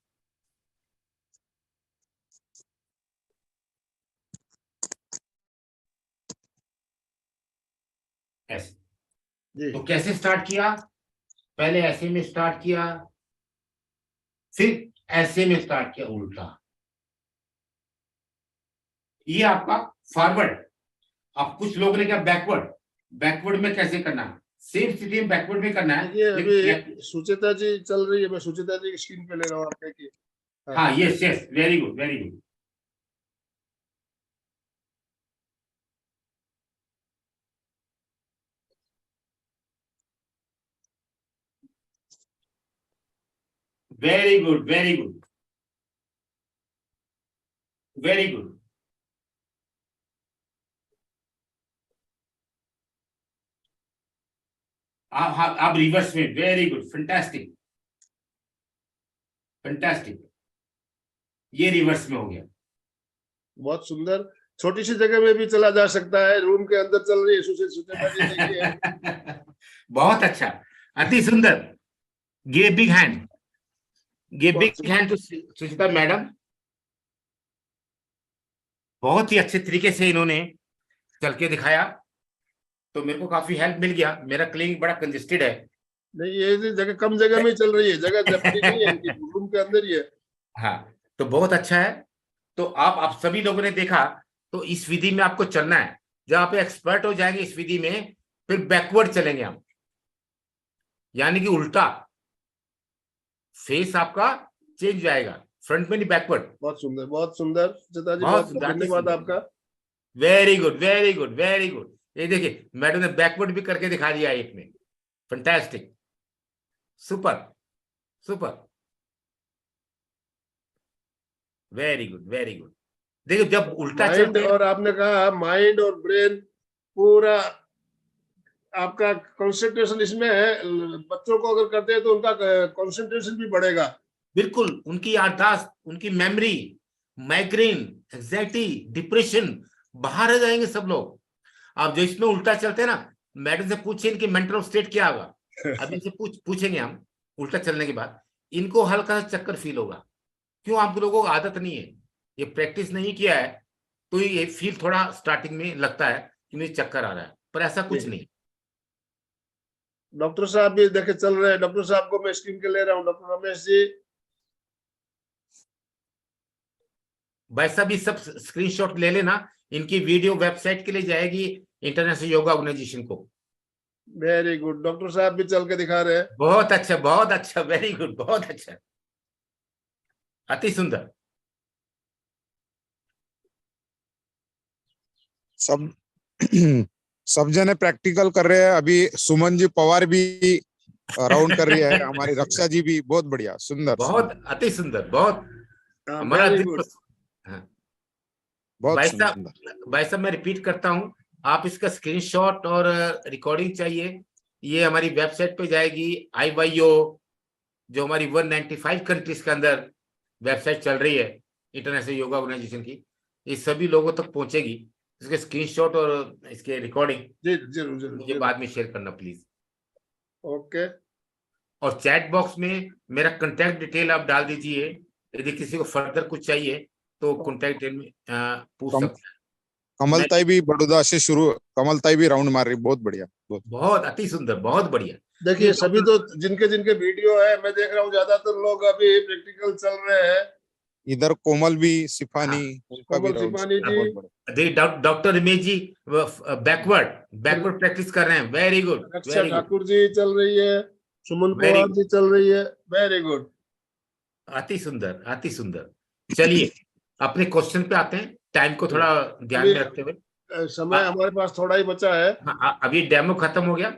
ऐसे तो कैसे स्टार्ट किया? पहले ऐसे में स्टार्ट किया, फिर ऐसे में स्टार्ट किया उल्टा। ये आपका फॉरवर्ड। अब कुछ लोगों ने क्या बैकवर्ड, बैकवर्ड में कैसे करना है? सेम स्थिति में बैकवर्ड में करना है। ये अभी सुचिता जी चल रही है, मैं सुचिता जी की स्क्रीन पे ले रहा हूँ आपके की। हाँ, yes yes, very good very good. Very good very good very good. आप रिवर्स में, वेरी गुड, फैंटास्टिक फैंटास्टिक। ये रिवर्स में हो गया। बहुत सुंदर। छोटी सी जगह में भी चला जा सकता है, रूम के अंदर चल रही है सुचिता जी, देखिए। बहुत अच्छा। अति सुंदर। गिव बिग हैंड, गिव बहुत big hand to Suchita madam. बहुत ही अच्छे तरीके से इन्होंने चल के दिखाया, तो मेरे को काफी हेल्प मिल गया। मेरा क्लिनिक बड़ा कंजेस्टेड है। नहीं, ये जगह कम जगह में चल रही है, जगह बड़ी नहीं है इनकी, रूम के अंदर ही है। हाँ, तो बहुत अच्छा है। तो आप सभी लोगों ने देखा, तो इस विधि में आपको चलना है। जब आप एक्सपर्ट हो जाएंगे इस विधि में, फिर बैकवर्ड चलेंगे हम, यानी कि उल्टा। फेस आपका चेंज हो जाएगा, फ्रंट में नहीं, बैकवर्ड। बहुत सुंदर, बहुत सुंदर सुचिता जी, बहुत बहुत सुंदर, धन्यवाद आपका। Very good, very good, very good. ये देखिए मैडम ने बैकवर्ड भी करके दिखा दिया एक में। Fantastic, super super, very good, very good. देखो जब उल्टा माइंड, चलते हैं, और आपने कहा माइंड और ब्रेन, पूरा आपका कंसंट्रेशन इसमें है। बच्चों को अगर करते हैं तो उनका कंसंट्रेशन भी बढ़ेगा। बिल्कुल, उनकी याददाश्त, उनकी मेमोरी, माइग्रेन, एंजाइटी, डिप्रेशन, बाहर आ जाएंगे सब लोग। आप जो इसमें उल्टा चलते हैं ना, मैडम से पूछिए इनकी मेंटल स्टेट क्या होगा। अभी इनसे पूछेंगे हम उल्टा चलने के बाद, इनको हल्का सा चक्कर फील होगा। क्यों? आप लोगों को आदत नहीं है, ये प्रैक्टिस नहीं किया है, तो ये फील थोड़ा स्टार्टिंग में लगता है कि मुझे चक्कर आ रहा है, पर ऐसा कुछ नहीं। डॉक्टर साहब भी देखे चल रहे हैं। डॉक्टर साहब को मैं स्क्रीन के ले रहा हूँ, डॉक्टर रमेश जी। वैसा भी सब स्क्रीनशॉट ले लेना, इनकी वीडियो वेबसाइट के लिए जाएगी इंटरनेशनल योगा ऑर्गेनाइजेशन को। वेरी गुड, डॉक्टर साहब भी चल के दिखा रहे हैं। बहुत अच्छा, बहुत अच्छा, वेरी गुड, बहुत अच्छा, अति सुंदर। सब जने प्रैक्टिकल कर रहे हैं। अभी सुमन जी पवार भी राउंड कर रही है, हमारी रक्षा जी भी। बहुत बढ़िया, सुंदर, बहुत अति सुंदर, बहुत हमारा very दिल good. हाँ। बहुत भाई सुंदर। साहब मैं रिपीट करता हूँ, आप इसका स्क्रीनशॉट और रिकॉर्डिंग चाहिए, ये हमारी वेबसाइट पे जाएगी। IYO, जो हमारी 195 कंट्रीज के अंदर वेबसाइट चल रही है इंटरनेशनल योगा ऑर्गेनाइजेशन की, ये सभी लोगों तक पहुंचेगी। इसके स्क्रीनशॉट और इसके रिकॉर्डिंग जरूर मुझे बाद में शेयर करना प्लीज। ओके। और चैट बॉक्स में मेरा कांटेक्ट डिटेल आप डाल दीजिए, यदि किसी को फर्दर कुछ चाहिए तो कांटेक्ट डिटेल में पूछ सकते हैं। कमलताई भी बड़ौदा से शुरू, कमलताई भी राउंड मार रही, बहुत बढ़िया, बहुत अति सुंदर, बहुत बढ़िया। देखिए सभी तो जिनके जिनके वीडियो है, मैं देख रहा हूँ ज्यादातर लोग अभी प्रैक्टिकल चल रहे हैं। इधर कोमल भी, सिफानी, उनका भी कोमल सिपानी जी, डॉक्टर रमेश जी बैकवर्ड प्रैक्टिस कर रहे हैं। वेरी गुड, रक्षा ठाकुर जी चल रही है, सुमन पवार जी चल रही है। वेरी गुड, अति सुंदर, अति सुंदर। चलिए अपने क्वेश्चन पे आते हैं, टाइम को थोड़ा ध्यान में रखते हुए। समय हमारे पास थोड़ा ही बचा है। अभी डेमो खत्म हो गया,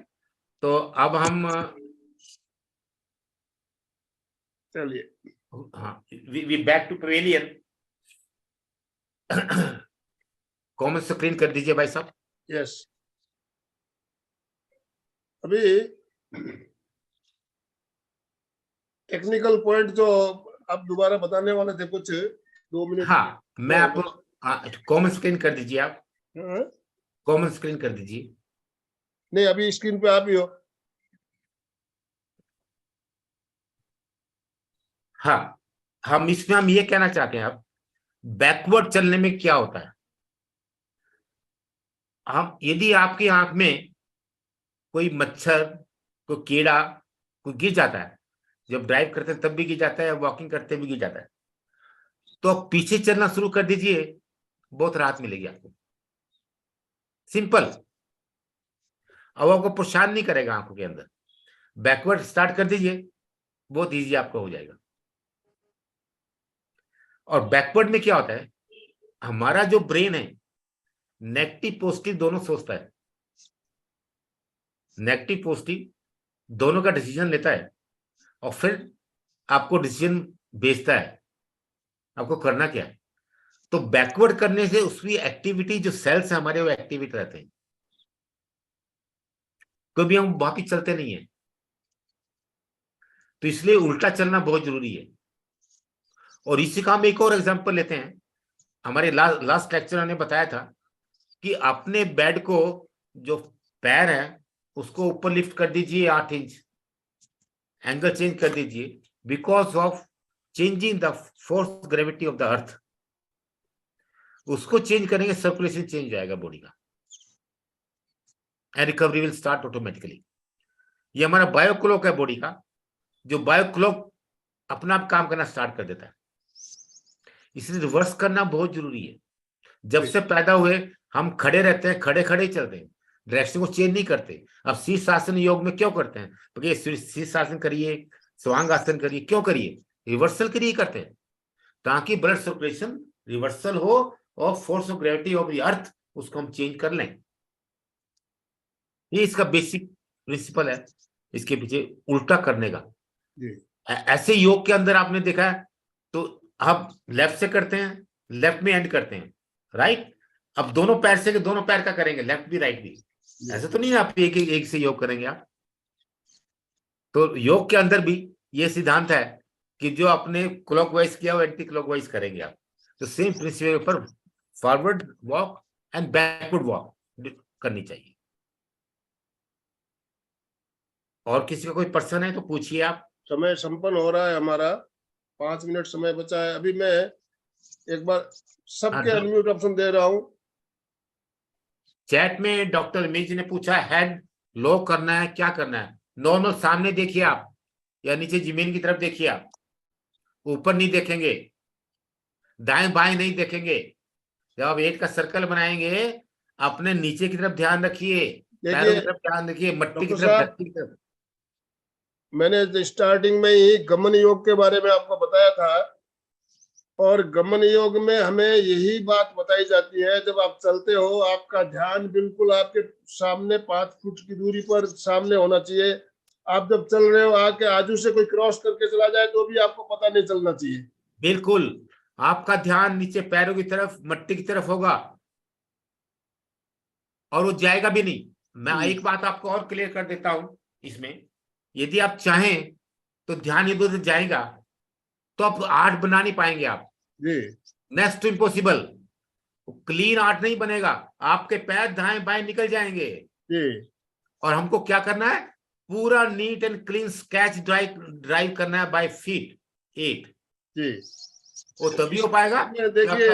तो अब हम चलिए, हाँ, we back to pavilion. Common screen कर दीजिए भाई साहब। यस, अभी टेक्निकल पॉइंट जो आप दोबारा बताने वाले थे कुछ 2 मिनट। हाँ, मैं आपको कॉमन स्क्रीन कर दीजिए। आप कॉमन स्क्रीन कर दीजिए। नहीं, अभी स्क्रीन पे आप ही हो। हाँ, हम इसमें हम ये कहना चाहते हैं, अब बैकवर्ड चलने में क्या होता है। हम यदि आपकी आंख में कोई मच्छर, कोई कीड़ा, कोई गिर जाता है, जब ड्राइव करते हैं तब भी गिर जाता है, वॉकिंग करते भी गिर जाता है, तो आप पीछे चलना शुरू कर दीजिए, बहुत राहत मिलेगी आपको। सिंपल। अब आपको परेशान नहीं करेगा आंखों के अंदर। बैकवर्ड स्टार्ट कर दीजिए, बहुत इजी आपको हो जाएगा। और बैकवर्ड में क्या होता है, हमारा जो ब्रेन है नेगेटिव पॉजिटिव दोनों सोचता है, नेगेटिव पॉजिटिव दोनों का डिसीजन लेता है, और फिर आपको डिसीजन भेजता है आपको करना क्या है। तो बैकवर्ड करने से उसकी एक्टिविटी, जो सेल्स है हमारे, वो एक्टिवेट रहते हैं, कभी हम वापिस चलते नहीं है। तो इसलिए उल्टा चलना बहुत जरूरी है। और इसी का हम एक और एग्जांपल लेते हैं। हमारे लास्ट लेक्चर ने बताया था कि अपने बेड को, जो पैर है उसको ऊपर लिफ्ट कर दीजिए 8 इंच, एंगल चेंज कर दीजिए, because of changing the force gravity of the earth. उसको चेंज करेंगे, सर्कुलेशन चेंज हो जाएगा बॉडी का, and recovery will start automatically. ये हमारा बायो क्लॉक है बॉडी का, जो बायो क्लॉक अपना आप काम करना स्टार्ट कर देता है। इसलिए रिवर्स करना बहुत जरूरी है। जब से पैदा हुए हम खड़े रहते हैं, खड़े खड़े ही चलते हैं, डायरेक्शन को चेंज नहीं करते। अब शीर्षासन योग में क्यों करते हैं? क्योंकि शीर्षासन करिए, स्वांगासन करिए, क्यों करिए? रिवर्सल के लिए करते हैं, ताकि ब्लड सर्कुलेशन रिवर्सल हो और force of gravity of the earth उसको हम चेंज कर लें। ये इसका बेसिक प्रिंसिपल है, इसके पीछे उल्टा करने का। ऐसे योग के अंदर आपने देखा है तो हम लेफ्ट से करते हैं, लेफ्ट में एंड करते हैं, राइट। अब दोनों पैर से दोनों पैर का करेंगे, लेफ्ट भी राइट भी। ऐसा तो नहीं है आप एक से योग करेंगे आप। तो योग के अंदर भी ये सिद्धांत है कि जो आपने क्लॉकवाइज किया वो एंटी क्लॉकवाइज करेंगे आप। तो सेम प्रिंसिपल पर forward walk and backward walk करनी चाहिए। और किसी का कोई प्रश्न है तो पूछिए आप। समय संपन्न हो रहा है हमारा, 5 मिनट समय बचा है। अभी मैं एक बार सबके अनम्यूट ऑप्शन दे रहा हूं। चैट में डॉक्टर रमेश जी ने पूछा हेड लो करना है, क्या करना है? नॉर्मल सामने देखिए आप, या नीचे जमीन की तरफ देखिए आप, ऊपर नहीं देखेंगे, दाएं बाएं नहीं देखेंगे। जब आप 8 का सर्कल बनाएंगे, अपने नीचे की तरफ ध्यान रखिए, पैरों की तरफ ध्यान रखिए, मट्टी की तरफ, धरती की तरफ। मैंने स्टार्टिंग में ही गमन योग के बारे में आपको बताया था, और गमन योग में हमें यही बात बताई जाती है, जब आप चलते हो आपका ध्यान बिल्कुल आपके सामने 5 फुट की दूरी पर सामने होना चाहिए। आप जब चल रहे हो आके आजू से कोई क्रॉस करके चला जाए तो भी आपको पता नहीं चलना चाहिए। बिल्कुल, आपका ध्यान नीचे पैरों की तरफ, मट्टी की तरफ होगा, और वो जाएगा भी नहीं। मैं एक बात आपको और क्लियर कर देता हूं इसमें, यदि आप चाहें तो ध्यान इधर उधर जाएगा तो आप आर्ट बना नहीं पाएंगे आप, next to impossible. Clean art नहीं बनेगा, आपके पैर दाएं बाएं निकल जाएंगे। और हमको क्या करना है? पूरा neat and clean sketch drive करना है बाय फीट 8। वो तभी हो पाएगा। देखिए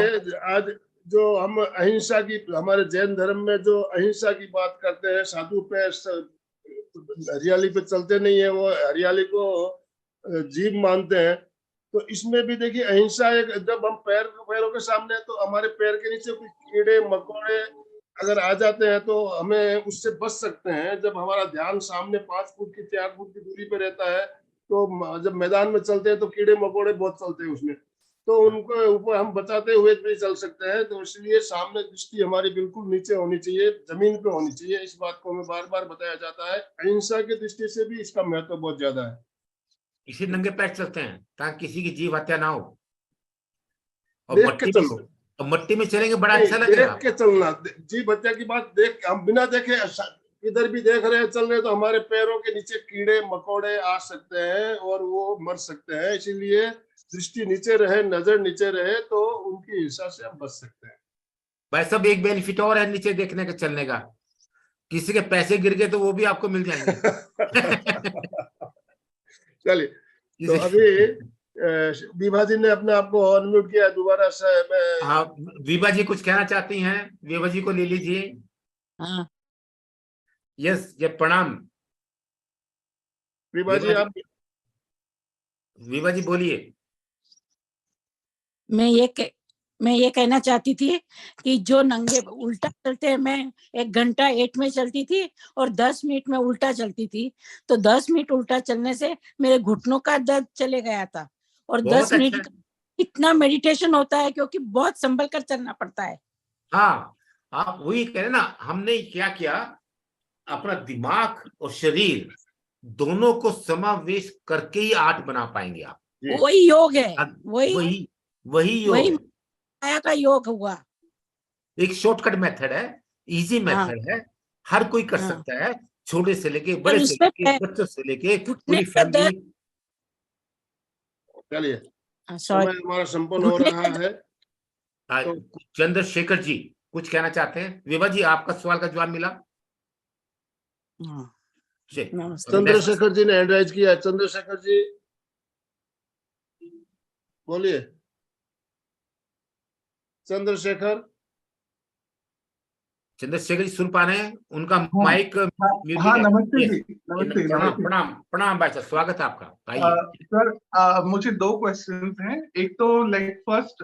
आज जो हम अहिंसा की, हमारे जैन धर्म में जो अहिंसा की बात करते हैं, साधु पे हरियाली पे चलते नहीं है, वो हरियाली को जीव मानते हैं। तो इसमें भी देखिए अहिंसा एक, जब हम पैरों के सामने तो हमारे पैर के नीचे कोई कीड़े मकोड़े अगर आ जाते हैं तो हमें उससे बच सकते हैं। जब हमारा ध्यान सामने 5 फुट की 4 फुट की दूरी पे रहता है तो जब मैदान में चलते हैं तो कीड़े मकोड़े बहुत चलते हैं उसमें, तो उनको ऊपर हम बचाते हुए भी चल सकते हैं। तो इसलिए सामने दृष्टि हमारी बिल्कुल नीचे होनी चाहिए, जमीन पे होनी चाहिए। इस बात को हमें बार बार बताया जाता है। अहिंसा की दृष्टि से भी इसका महत्व बहुत ज्यादा है। इसी नंगे पैर चलते हैं ताकि किसी की जीव हत्या ना हो, और देख मट्टी के में, और मट्टी में चलेंगे बड़ा अच्छा लगेगा। देख के चलना, जीव हत्या की बात देख, हम बिना देखे इधर भी देख रहे हैं चल रहे तो हमारे पैरों के नीचे कीड़े मकोड़े आ सकते हैं और वो मर सकते हैं। इसीलिए दृष्टि नीचे रहे, नजर नीचे रहे तो उनकी हिंसा से हम बच सकते हैं। भाई सब एक बेनिफिट और है नीचे देखने का, चलने का। किसी के पैसे गिर गए तो वो भी आपको मिल जाएंगे। चलिए, तो अभी विभा जी ने अपने आप को अनम्यूट किया दोबारा से। मैं हाँ, विभा जी कुछ कहना चाहती हैं? विभा जी को ले लीजिए। हाँ यस, ये प्रणाम। विभा जी, आप विभा जी बोलिए। मैं ये कहना चाहती थी कि जो नंगे उल्टा चलते हैं, मैं 1 घंटा 8 में चलती थी और 10 मिनट में उल्टा चलती थी। तो 10 मिनट उल्टा चलने से मेरे घुटनों का दर्द चले गया था। और 10 मिनट इतना मेडिटेशन होता है क्योंकि बहुत संभल कर चलना पड़ता है। हाँ, आप वही कह रहे ना, हमने क्या किया, अपना दिमाग और शरीर दोनों को समावेश करके ही आर्ट बना पाएंगे आप। वही योग है, वही योग माया का योग हुआ। एक शॉर्टकट मेथड है, इजी मेथड है, हर कोई कर सकता है, छोटे से लेके बड़े से लेके बच्चों से लेके पूरी फैमिली। चलिए, समय हमारा संपन्न हो रहा है। तो चंद्रशेखर जी कुछ कहना चाहते हैं? विभा जी, आपका सवाल का जवाब मिला? नमस्ते। चंद्रशेखर जी ने हैंड राइज किया है। चंद्रशेखर जी बोलिए। चंद्रशेखर चंद्रशेखर जी सुन पा रहे हैं? उनका हाँ, माइक म्यूट हाँ है। नमस्ते Yes. जी, नमस्ते प्रणाम नमस्ते। प्रणाम प्रणाम भाई साहब, स्वागत है आपका। आइए। सर मुझे 2 क्वेश्चंस हैं। एक तो लाइक फर्स्ट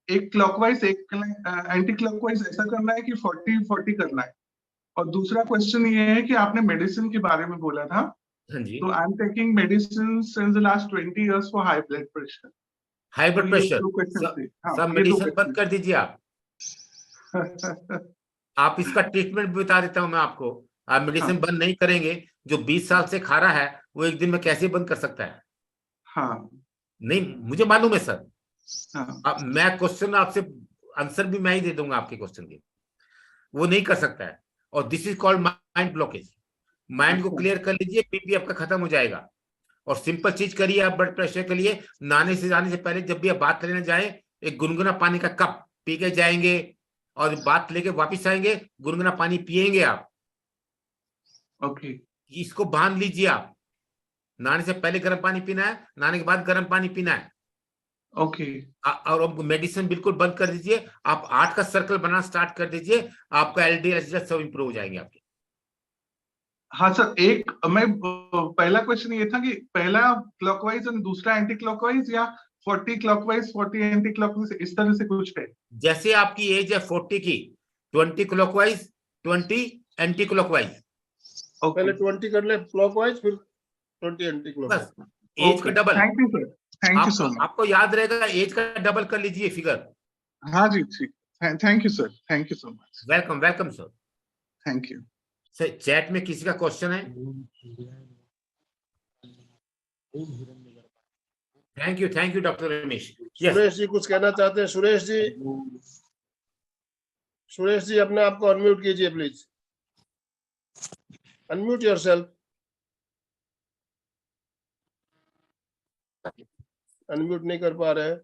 एक क्लॉकवाइज एक एंटी क्लॉकवाइज ऐसा करना है कि 40-40 करना है, और दूसरा क्वेश्चन ये है कि आपने मेडिसिन के बारे में बोला था। हाँ जी। तो I am taking medicine since the last 20 years for high blood pressure. High blood pressure सब मेडिसिन बंद कर दीजिए आप। आप इसका ट्रीटमेंट भी बता देता हूं मैं आपको। आप मेडिसिन बंद नहीं करेंगे, जो 20 साल से खा रहा है वो एक दिन में कैसे बंद कर सकता है? हाँ नहीं, मुझे मालूम है सर। हाँ अब मैं क्वेश्चन आपसे आंसर भी मैं ही दे दूंगा आपके क्वेश्चन के। वो नहीं कर सकता है, और this is called mind blockage. Mind को क्लियर कर लीजिए, बीपी आपका खत्म हो जाएगा। और सिंपल चीज करिए आप ब्लड प्रेशर के लिए। नहाने से जाने से पहले जब भी आप बात करने जाए, एक गुनगुना पानी का कप पी के जाएंगे, और बात लेके वापिस आएंगे, गुनगुना पानी पिएंगे आप। ओके। इसको बांध लीजिए आप। नहाने से पहले गर्म पानी पीना है, नहाने के बाद गर्म पानी पीना है। ओके। और अब मेडिसिन बिल्कुल बंद कर दीजिए। आप 8 का सर्कल बनाना स्टार्ट कर दीजिए, आपका एलडीएल सब इंप्रूव हो जाएंगे आपके। हाँ सर, एक मैं पहला क्वेश्चन ये था कि पहला क्लॉकवाइज और दूसरा एंटी क्लॉकवाइज, या 40 क्लॉकवाइज 40 एंटी क्लॉकवाइज, इस तरह से कुछ है? जैसे आपकी एज है 40 की, 20 क्लॉकवाइज 20 एंटी क्लॉकवाइज। पहले 20 कर ले क्लॉकवाइज, फिर 20 एंटी क्लॉकवाइज। बस एज का double. Thank you sir, thank you so much. आपको याद रहेगा, एज का डबल कर लीजिए फिगर। हाँ जी ठीक, thank you sir, thank you so much. Welcome welcome sir. Thank you sir. Chat में किसी का क्वेश्चन है? Thank you doctor Ramesh. Suresh ji कुछ कहना चाहते हैं? सुरेश जी अपने आप को अनम्यूट कीजिए प्लीज। Unmute yourself. अनम्यूट नहीं कर पा रहे हैं।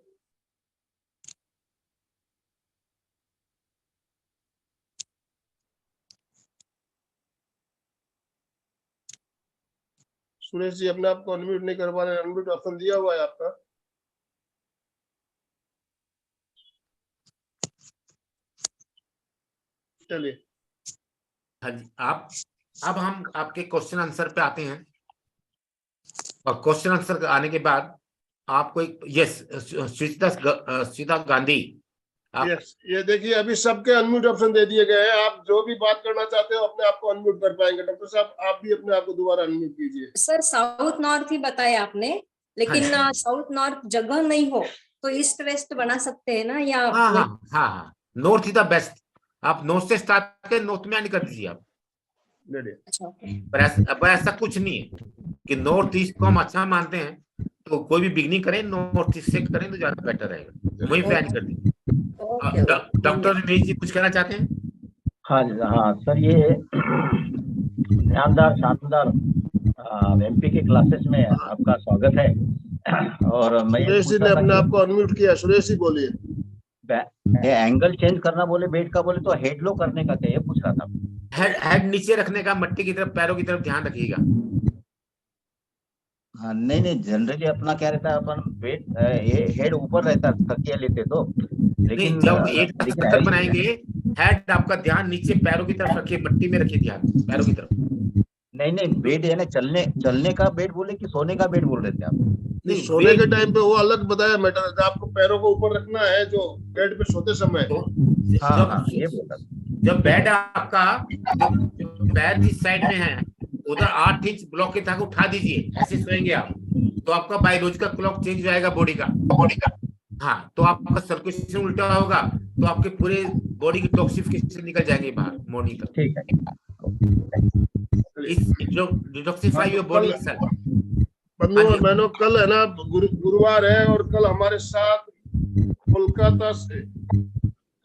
सुरेश जी अपने आप को अनम्यूट नहीं कर पा रहे हैं। अनम्यूट ऑप्शन दिया हुआ है आपका। चलिए। हाँ जी। अब हम आपके क्वेश्चन आंसर पे आते हैं, और क्वेश्चन आंसर आने के बाद आपको एक श्वेता गांधी यस, ये देखिए अभी सबके अनम्यूट ऑप्शन दे दिए गए हैं। आप जो भी बात करना चाहते हो अपने आप को अनम्यूट कर पाएंगे। डॉक्टर साहब आप भी अपने आप को दोबारा अनम्यूट कीजिए। सर साउथ नॉर्थ ही बताया आपने, लेकिन साउथ नॉर्थ जगह नहीं हो तो ईस्ट वेस्ट बना सकते हैं ना? या हाँ, नॉर्थ इज द बेस्ट। आप नॉर्थ से स्टार्ट करके नॉर्थ में निकल दीजिए आप। अच्छा, पर ऐसा कुछ नहीं है कि नॉर्थ ईस्ट को हम अच्छा मानते हैं, तो कोई भी बिगनिंग करें नॉर्थ ईस्ट से करें तो ज्यादा बेटर रहेगा। वही प्लान कर दीजिए। डॉक्टर रमेश जी कुछ कहना चाहते हैं? हाँ सर, ये शानदार एमपी के क्लासेस में आपका स्वागत है। और मैं सुरेश जी ने अपने आप को अनम्यूट किया। सुरेश जी बोलिए। एंगल चेंज करना बोले बेड का, बोले तो हेड लो करने का क्या, ये पूछ रहा था। हेड नीचे रखने का, मट्टी की तरफ, पैरों की तरफ ध्यान रखिएगा। हाँ नहीं, जनरली अपना क्या रहता है, अपन वेट हेड ऊपर रहता है तकिया लेते तो, लेकिन जब एक सर्कल बनाएंगे, हेड आपका ध्यान नीचे पैरों की तरफ रखिए, मट्टी में रखिए ध्यान पैरों की तरफ। नहीं बेड है ना, चलने का बेड बोले कि सोने का बेड बोल रहे थे आप? नहीं, सोने के टाइम पे वो अलग बताया मैटर है। आपको पैरों को ऊपर रखना है जो बेड पे सोते समय। ये बोला। जब बेड आपका जो पैर जिस साइड में है उधर 8 इंच ब्लॉक के धागे उठा दीजिए, ऐसे सोएंगे आप, तो आपका बायोलॉजिकल क्लॉक चेंज हो जाएगा बॉडी का। हाँ, तो आपका सर्कुलेशन उल्टा होगा, तो आपके पूरे बॉडी की टॉक्सिफिकेशन निकल जाएंगे बाहर मॉर्निंग तक। ठीक है। Detoxify your body self. बंधुओं बहनों, कल है ना गुरुवार है, और कल हमारे साथ कोलकाता से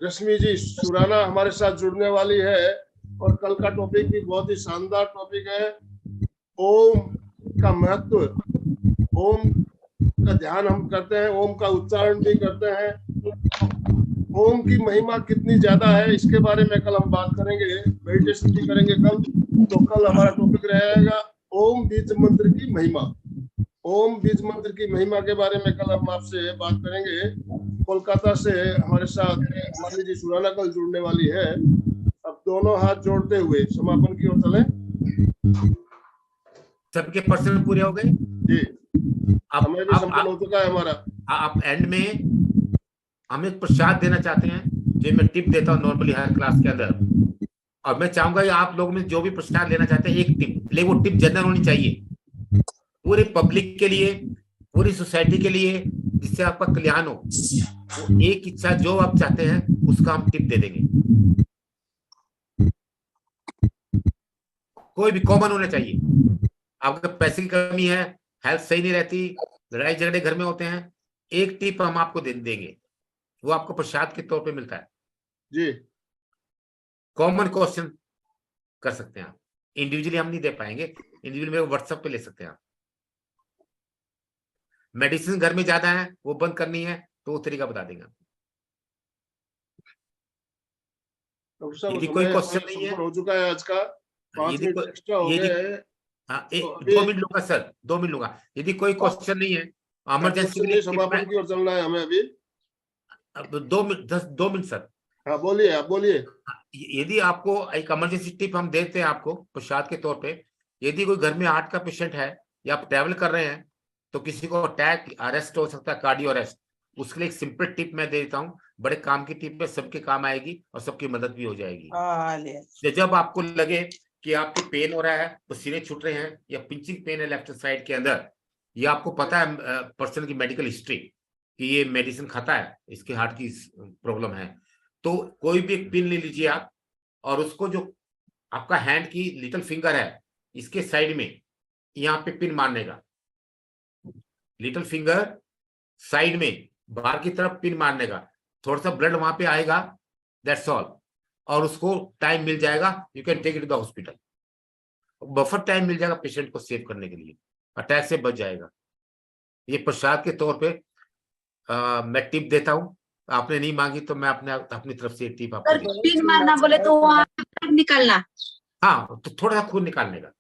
रश्मि जी सुराना हमारे साथ जुड़ने वाली है, और कल का टॉपिक भी बहुत ही शानदार टॉपिक है। ओम का महत्व, ओम का ध्यान हम करते हैं, ओम का उच्चारण भी करते हैं। ओम की महिमा कितनी ज्यादा है इसके बारे में कल हम बात करेंगे, मेडिटेशन भी करेंगे कल। तो कल हमारा टॉपिक रहेगा ओम बीज मंत्र की महिमा। ओम बीज मंत्र की महिमा के बारे में कल हम आपसे बात करेंगे। कोलकाता से हमारे साथ माली जी सुराना कल जुड़ने वाली है। अब दोनों हाथ जोड़ते हुए समापन की ओर चले। सबके पर्सन पूरे हो गए जी, हमें भी संपन्न हो चुका है हमारा। आप एंड में हम एक प्रसाद देना चाहते हैं, जो मैं टिप देता हूँ नॉर्मली हर क्लास के अंदर, और मैं चाहूंगा कि आप लोगों में जो भी प्रसाद लेना चाहते हैं एक टिप ले, वो टिप जनरल होनी चाहिए पूरे पब्लिक के लिए, पूरी सोसाइटी के लिए, जिससे आपका कल्याण हो। वो एक इच्छा जो आप चाहते हैं उसका हम टिप दे देंगे। कोई भी कॉमन होना चाहिए। आपको पैसे की कमी है, हेल्थ सही नहीं रहती, लड़ाई झगड़े घर में होते हैं, एक टिप हम आपको देंगे, वो आपको प्रसाद के तौर पे मिलता है जी। कॉमन क्वेश्चन कर सकते हैं आप, इंडिविजुअली हम नहीं दे पाएंगे, इंडिविजुअली में व्हाट्सएप पे ले सकते हैं आप। मेडिसिन घर में ज्यादा है, वो बंद करनी है तो वो तरीका बता देंगे। यदि कोई क्वेश्चन नहीं है, हो चुका है आज का, 5 मिनट एक्स्ट्रा हो गए हैं। हाँ, 2 मिनट लूंगा सर, 2 मिनट लूंगा। यदि कोई क्वेश्चन नहीं है, इमरजेंसी के लिए समापन की ओर चलना है हमें अभी। 2 मिनट सर। हाँ बोलिए, आप बोलिए। यदि आपको एक इमरजेंसी टिप हम देते हैं आपको प्रसाद के तौर पे, यदि कोई घर में हार्ट का पेशेंट है या आप ट्रैवल कर रहे हैं, तो किसी को अटैक अरेस्ट हो सकता है, कार्डियो अरेस्ट, उसके लिए एक सिंपल टिप मैं दे देता हूँ। बड़े काम की टिप है, सबके काम आएगी और सबकी मदद भी हो जाएगी। जब आपको लगे कि आपको पेन हो रहा है, पसीने छूट रहे हैं, या पिंचिंग पेन है लेफ्ट साइड के अंदर, या आपको पता है पर्सन की मेडिकल हिस्ट्री कि ये मेडिसिन खाता है, इसके हार्ट की प्रॉब्लम है, तो कोई भी एक पिन ले लीजिए आप, और उसको जो आपका हैंड की लिटिल फिंगर है इसके साइड में यहाँ पे पिन मारने का, लिटिल फिंगर साइड में बाहर की तरफ पिन मारने का, थोड़ा सा ब्लड वहां पे आएगा, दैट्स ऑल, और उसको टाइम मिल जाएगा, you can take it to the hospital. Buffer time मिल जाएगा पेशेंट को सेव करने के लिए, अटैक से बच जाएगा। ये प्रसाद के तौर पे मैं टिप देता हूँ, आपने नहीं मांगी तो मैं अपनी तरफ से टिप आपको पिन मारना बोले तो वहाँ निकालना, हाँ, तो थोड़ा सा खून निकालने का,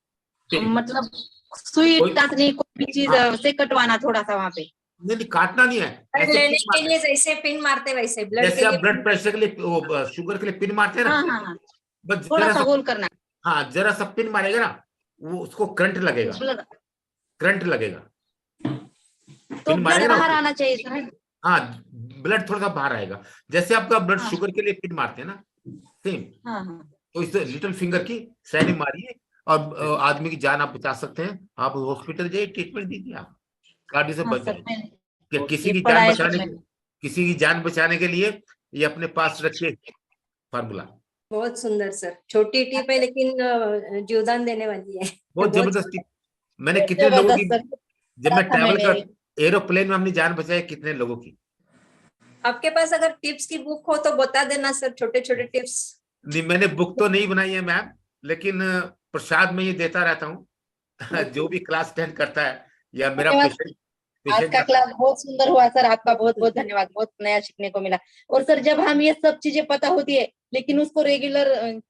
मतलब सुई टाँचने कोई भी चीज से कटवाना थोड़ा सा वहाँ पे। नहीं, काटना नहीं है, लेने के लिए जैसे पिन मारते वैसे, ब्लड जैसे आप ब्लड प्रेशर के लिए, शुगर के लिए पिन मारते हैं ना, हाँ, बस थोड़ा सा होल करना। हाँ, जरा सा पिन मारेगा ना, वो उसको करंट लगेगा, करंट लगेगा, तो ब्लड बाहर आना चाहिए सर। हाँ, ब्लड थोड़ा सा बाहर आएगा, जैसे आपका ब्लड शुगर के लिए पिन मारते हैं ना, सेम। तो इस लिटिल फिंगर की साइड में मारिए और आदमी की जान आप बचा सकते हैं। आप हॉस्पिटल जाइए, ट्रीटमेंट दीजिए, आप कार्डियो से बच जाएंगे। किसी की जान बचाने के लिए ये अपने पास रखिए फार्मूला। बहुत सुंदर सर, छोटी टिप है लेकिन जीवदान देने वाली है। बहुत जबरदस्त टिप। मैंने कितने लोगों की, जब मैं ट्रैवल कर एरोप्लेन में हमने जान बचाई, कितने लोगों की। आपके पास अगर टिप्स की बुक हो तो बता देना सर, छोटे छोटे टिप्स। नहीं, मैंने बुक तो नहीं बनाई है मैम, लेकिन प्रसाद में ये देता रहता हूँ जो भी क्लास 10 करता है या मेरा पेशेंट। आज का क्लास बहुत सुंदर हुआ सर, आपका बहुत बहुत धन्यवाद, बहुत नया सीखने को मिला। और सर जब हम ये सब चीजें पता होती है लेकिन उसको रेगुलर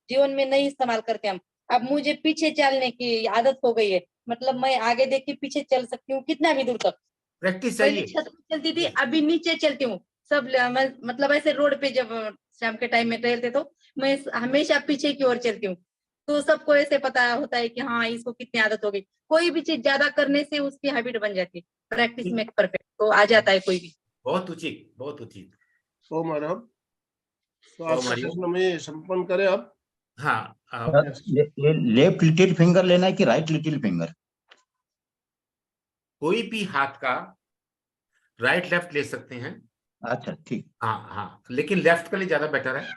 जीवन में नहीं इस्तेमाल करते हम, अब मुझे पीछे चलने की आदत हो गई है, मतलब मैं आगे देख के पीछे चल सकती हूँ कितना भी दूर तक। प्रैक्टिस चाहिए। छत पे चलती थी, अभी नीचे चलती हूँ सब, मतलब ऐसे रोड पे जब शाम के टाइम में टहलते तो मैं हमेशा पीछे की ओर चलती हूँ, तो सबको ऐसे पता होता है कि हाँ इसको कितनी आदत हो गई। कोई भी चीज ज्यादा करने से उसकी हैबिट बन जाती है, प्रैक्टिस में परफेक्ट तो आ जाता है कोई भी। बहुत उचित, बहुत उचित। तो मैडम, तो आज सेशन में संपन्न करें अब। हाँ, लेफ्ट लिटिल फिंगर लेना है कि राइट लिटिल फिंगर? कोई भी हाथ का राइट लेफ्ट ले सकते हैं। अच्छा, ठीक। हाँ, लेकिन लेफ्ट का लिए ज्यादा बेटर है,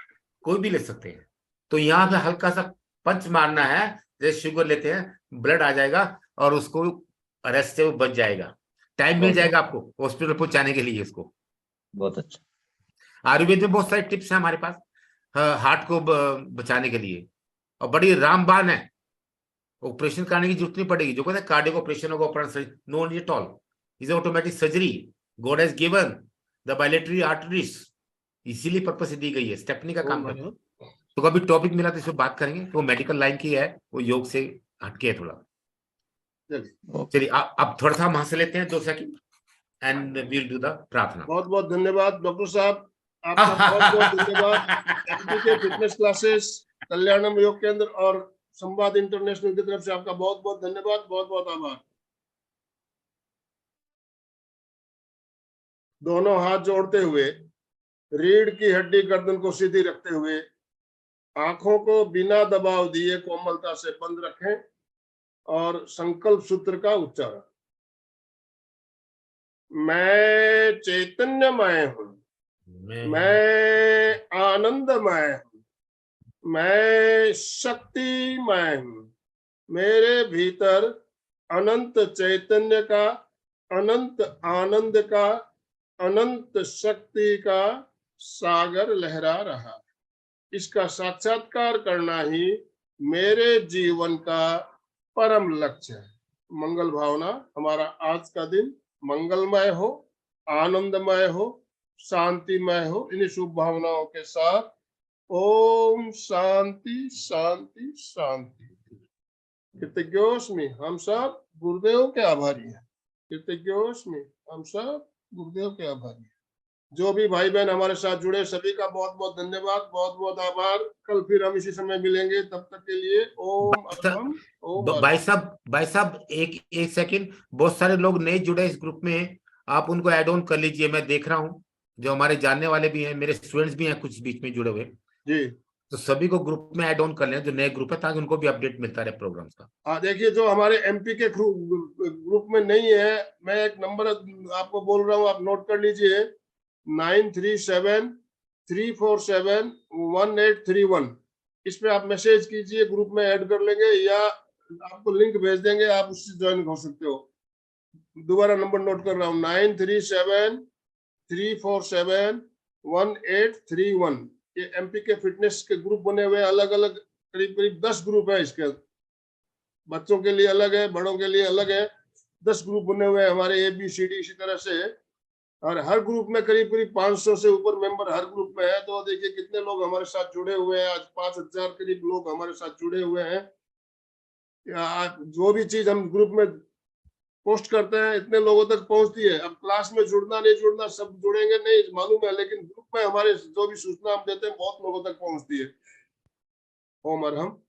कोई भी ले सकते हैं। तो यहाँ पे हल्का सा पंच मारना है, जैसे शुगर लेते हैं, ब्लड आ जाएगा और उसको अरेस्ट से वो बच जाएगा, टाइम मिल जाएगा आपको हॉस्पिटल पहुंचाने के लिए। इसको बहुत अच्छा। आयुर्वेद में बहुत सारे टिप्स हैं हमारे पास हार्ट को बचाने के लिए, और बड़ी रामबान है, ऑपरेशन करने की जरूरत नहीं पड़ेगी। जो कहते हैं कार्डियक ऑपरेशन होगा, operation no need at all, is automatic surgery. God has given the bilateral arteries इसीलिए पर्पस दी गई है, स्टेपनी का ओम काम करना। अरहम। तो कभी टॉपिक मिला तो इस पर बात करेंगे, तो मेडिकल लाइन की है, वो योग से हटके है थोड़ा। चलिए अब थोड़ा सा हम हंस लेते हैं 2 second and we'll do the प्रार्थना। बहुत बहुत धन्यवाद डॉक्टर साहब, आपका बहुत बहुत धन्यवाद। एमपीके फिटनेस क्लासेस, कल्याणम योग केंद्र और संवाद इंटरनेशनल की तरफ से आपका बहुत बहुत धन्यवाद, बहुत बहुत आभार। दोनों हाथ जोड़ते हुए, रीढ़ की हड्डी गर्दन को सीधी रखते हुए, आंखों को बिना दबाव दिए कोमलता से बंद रखें और संकल्प सूत्र का उच्चारण। मैं चैतन्यमय हूँ, मैं आनंदमय हूँ, मैं शक्तिमय हूँ, मेरे भीतर अनंत चैतन्य का, अनंत आनंद का, अनंत शक्ति का सागर लहरा रहा है। इसका साक्षात्कार करना ही मेरे जीवन का परम लक्ष्य है। मंगल भावना, हमारा आज का दिन मंगलमय हो, आनंदमय हो, शांतिमय हो। इन्हीं शुभ भावनाओं के साथ ओम शांति शांति शांति। कृतज्ञोस्मि, हम सब गुरुदेव के आभारी हैं। कृतज्ञोस्मि, हम सब गुरुदेव के आभारी हैं। जो भी भाई बहन हमारे साथ जुड़े सभी का बहुत बहुत धन्यवाद, बहुत बहुत आभार। कल फिर हम इसी समय मिलेंगे, तब तक के लिए ओम अरहम। भाई साहब एक सेकंड, बहुत सारे लोग नए जुड़े इस ग्रुप में, आप उनको ऐड ऑन कर लीजिए। मैं देख रहा हूँ जो हमारे जानने वाले भी हैं, मेरे स्टूडेंट्स भी हैं कुछ बीच में जुड़े हुए जी, तो सभी को ग्रुप में ऐड ऑन कर लें जो नए ग्रुप है, ताकि उनको भी अपडेट मिलता रहे प्रोग्राम्स का। देखिए जो हमारे एमपी के ग्रुप में नहीं है, मैं एक नंबर आपको बोल रहा हूँ, आप नोट कर लीजिए 9373471831। इस पे आप मैसेज कीजिए, ग्रुप में ऐड कर लेंगे या आपको लिंक भेज देंगे, आप उससे ज्वाइन हो सकते हो। दोबारा नंबर नोट कर रहा हूँ 9373471831। ये एमपी के फिटनेस के ग्रुप बने हुए, अलग अलग करीब करीब 10 ग्रुप है इसके। बच्चों के लिए अलग है, बड़ों के लिए अलग है। 10 ग्रुप बने हुए हैं हमारे ABCD इसी तरह से, और हर ग्रुप में करीब करीब 500 से ऊपर मेंबर हर ग्रुप में है। तो देखिए कितने लोग हमारे साथ जुड़े हुए हैं। आज 5000 करीब लोग हमारे साथ जुड़े हुए हैं। जो भी चीज हम ग्रुप में पोस्ट करते हैं इतने लोगों तक पहुंचती है। अब क्लास में जुड़ना नहीं जुड़ना, सब जुड़ेंगे नहीं मालूम है, लेकिन ग्रुप में हमारे जो भी सूचना हम देते हैं बहुत लोगों तक पहुंचती है। ओम अरहम।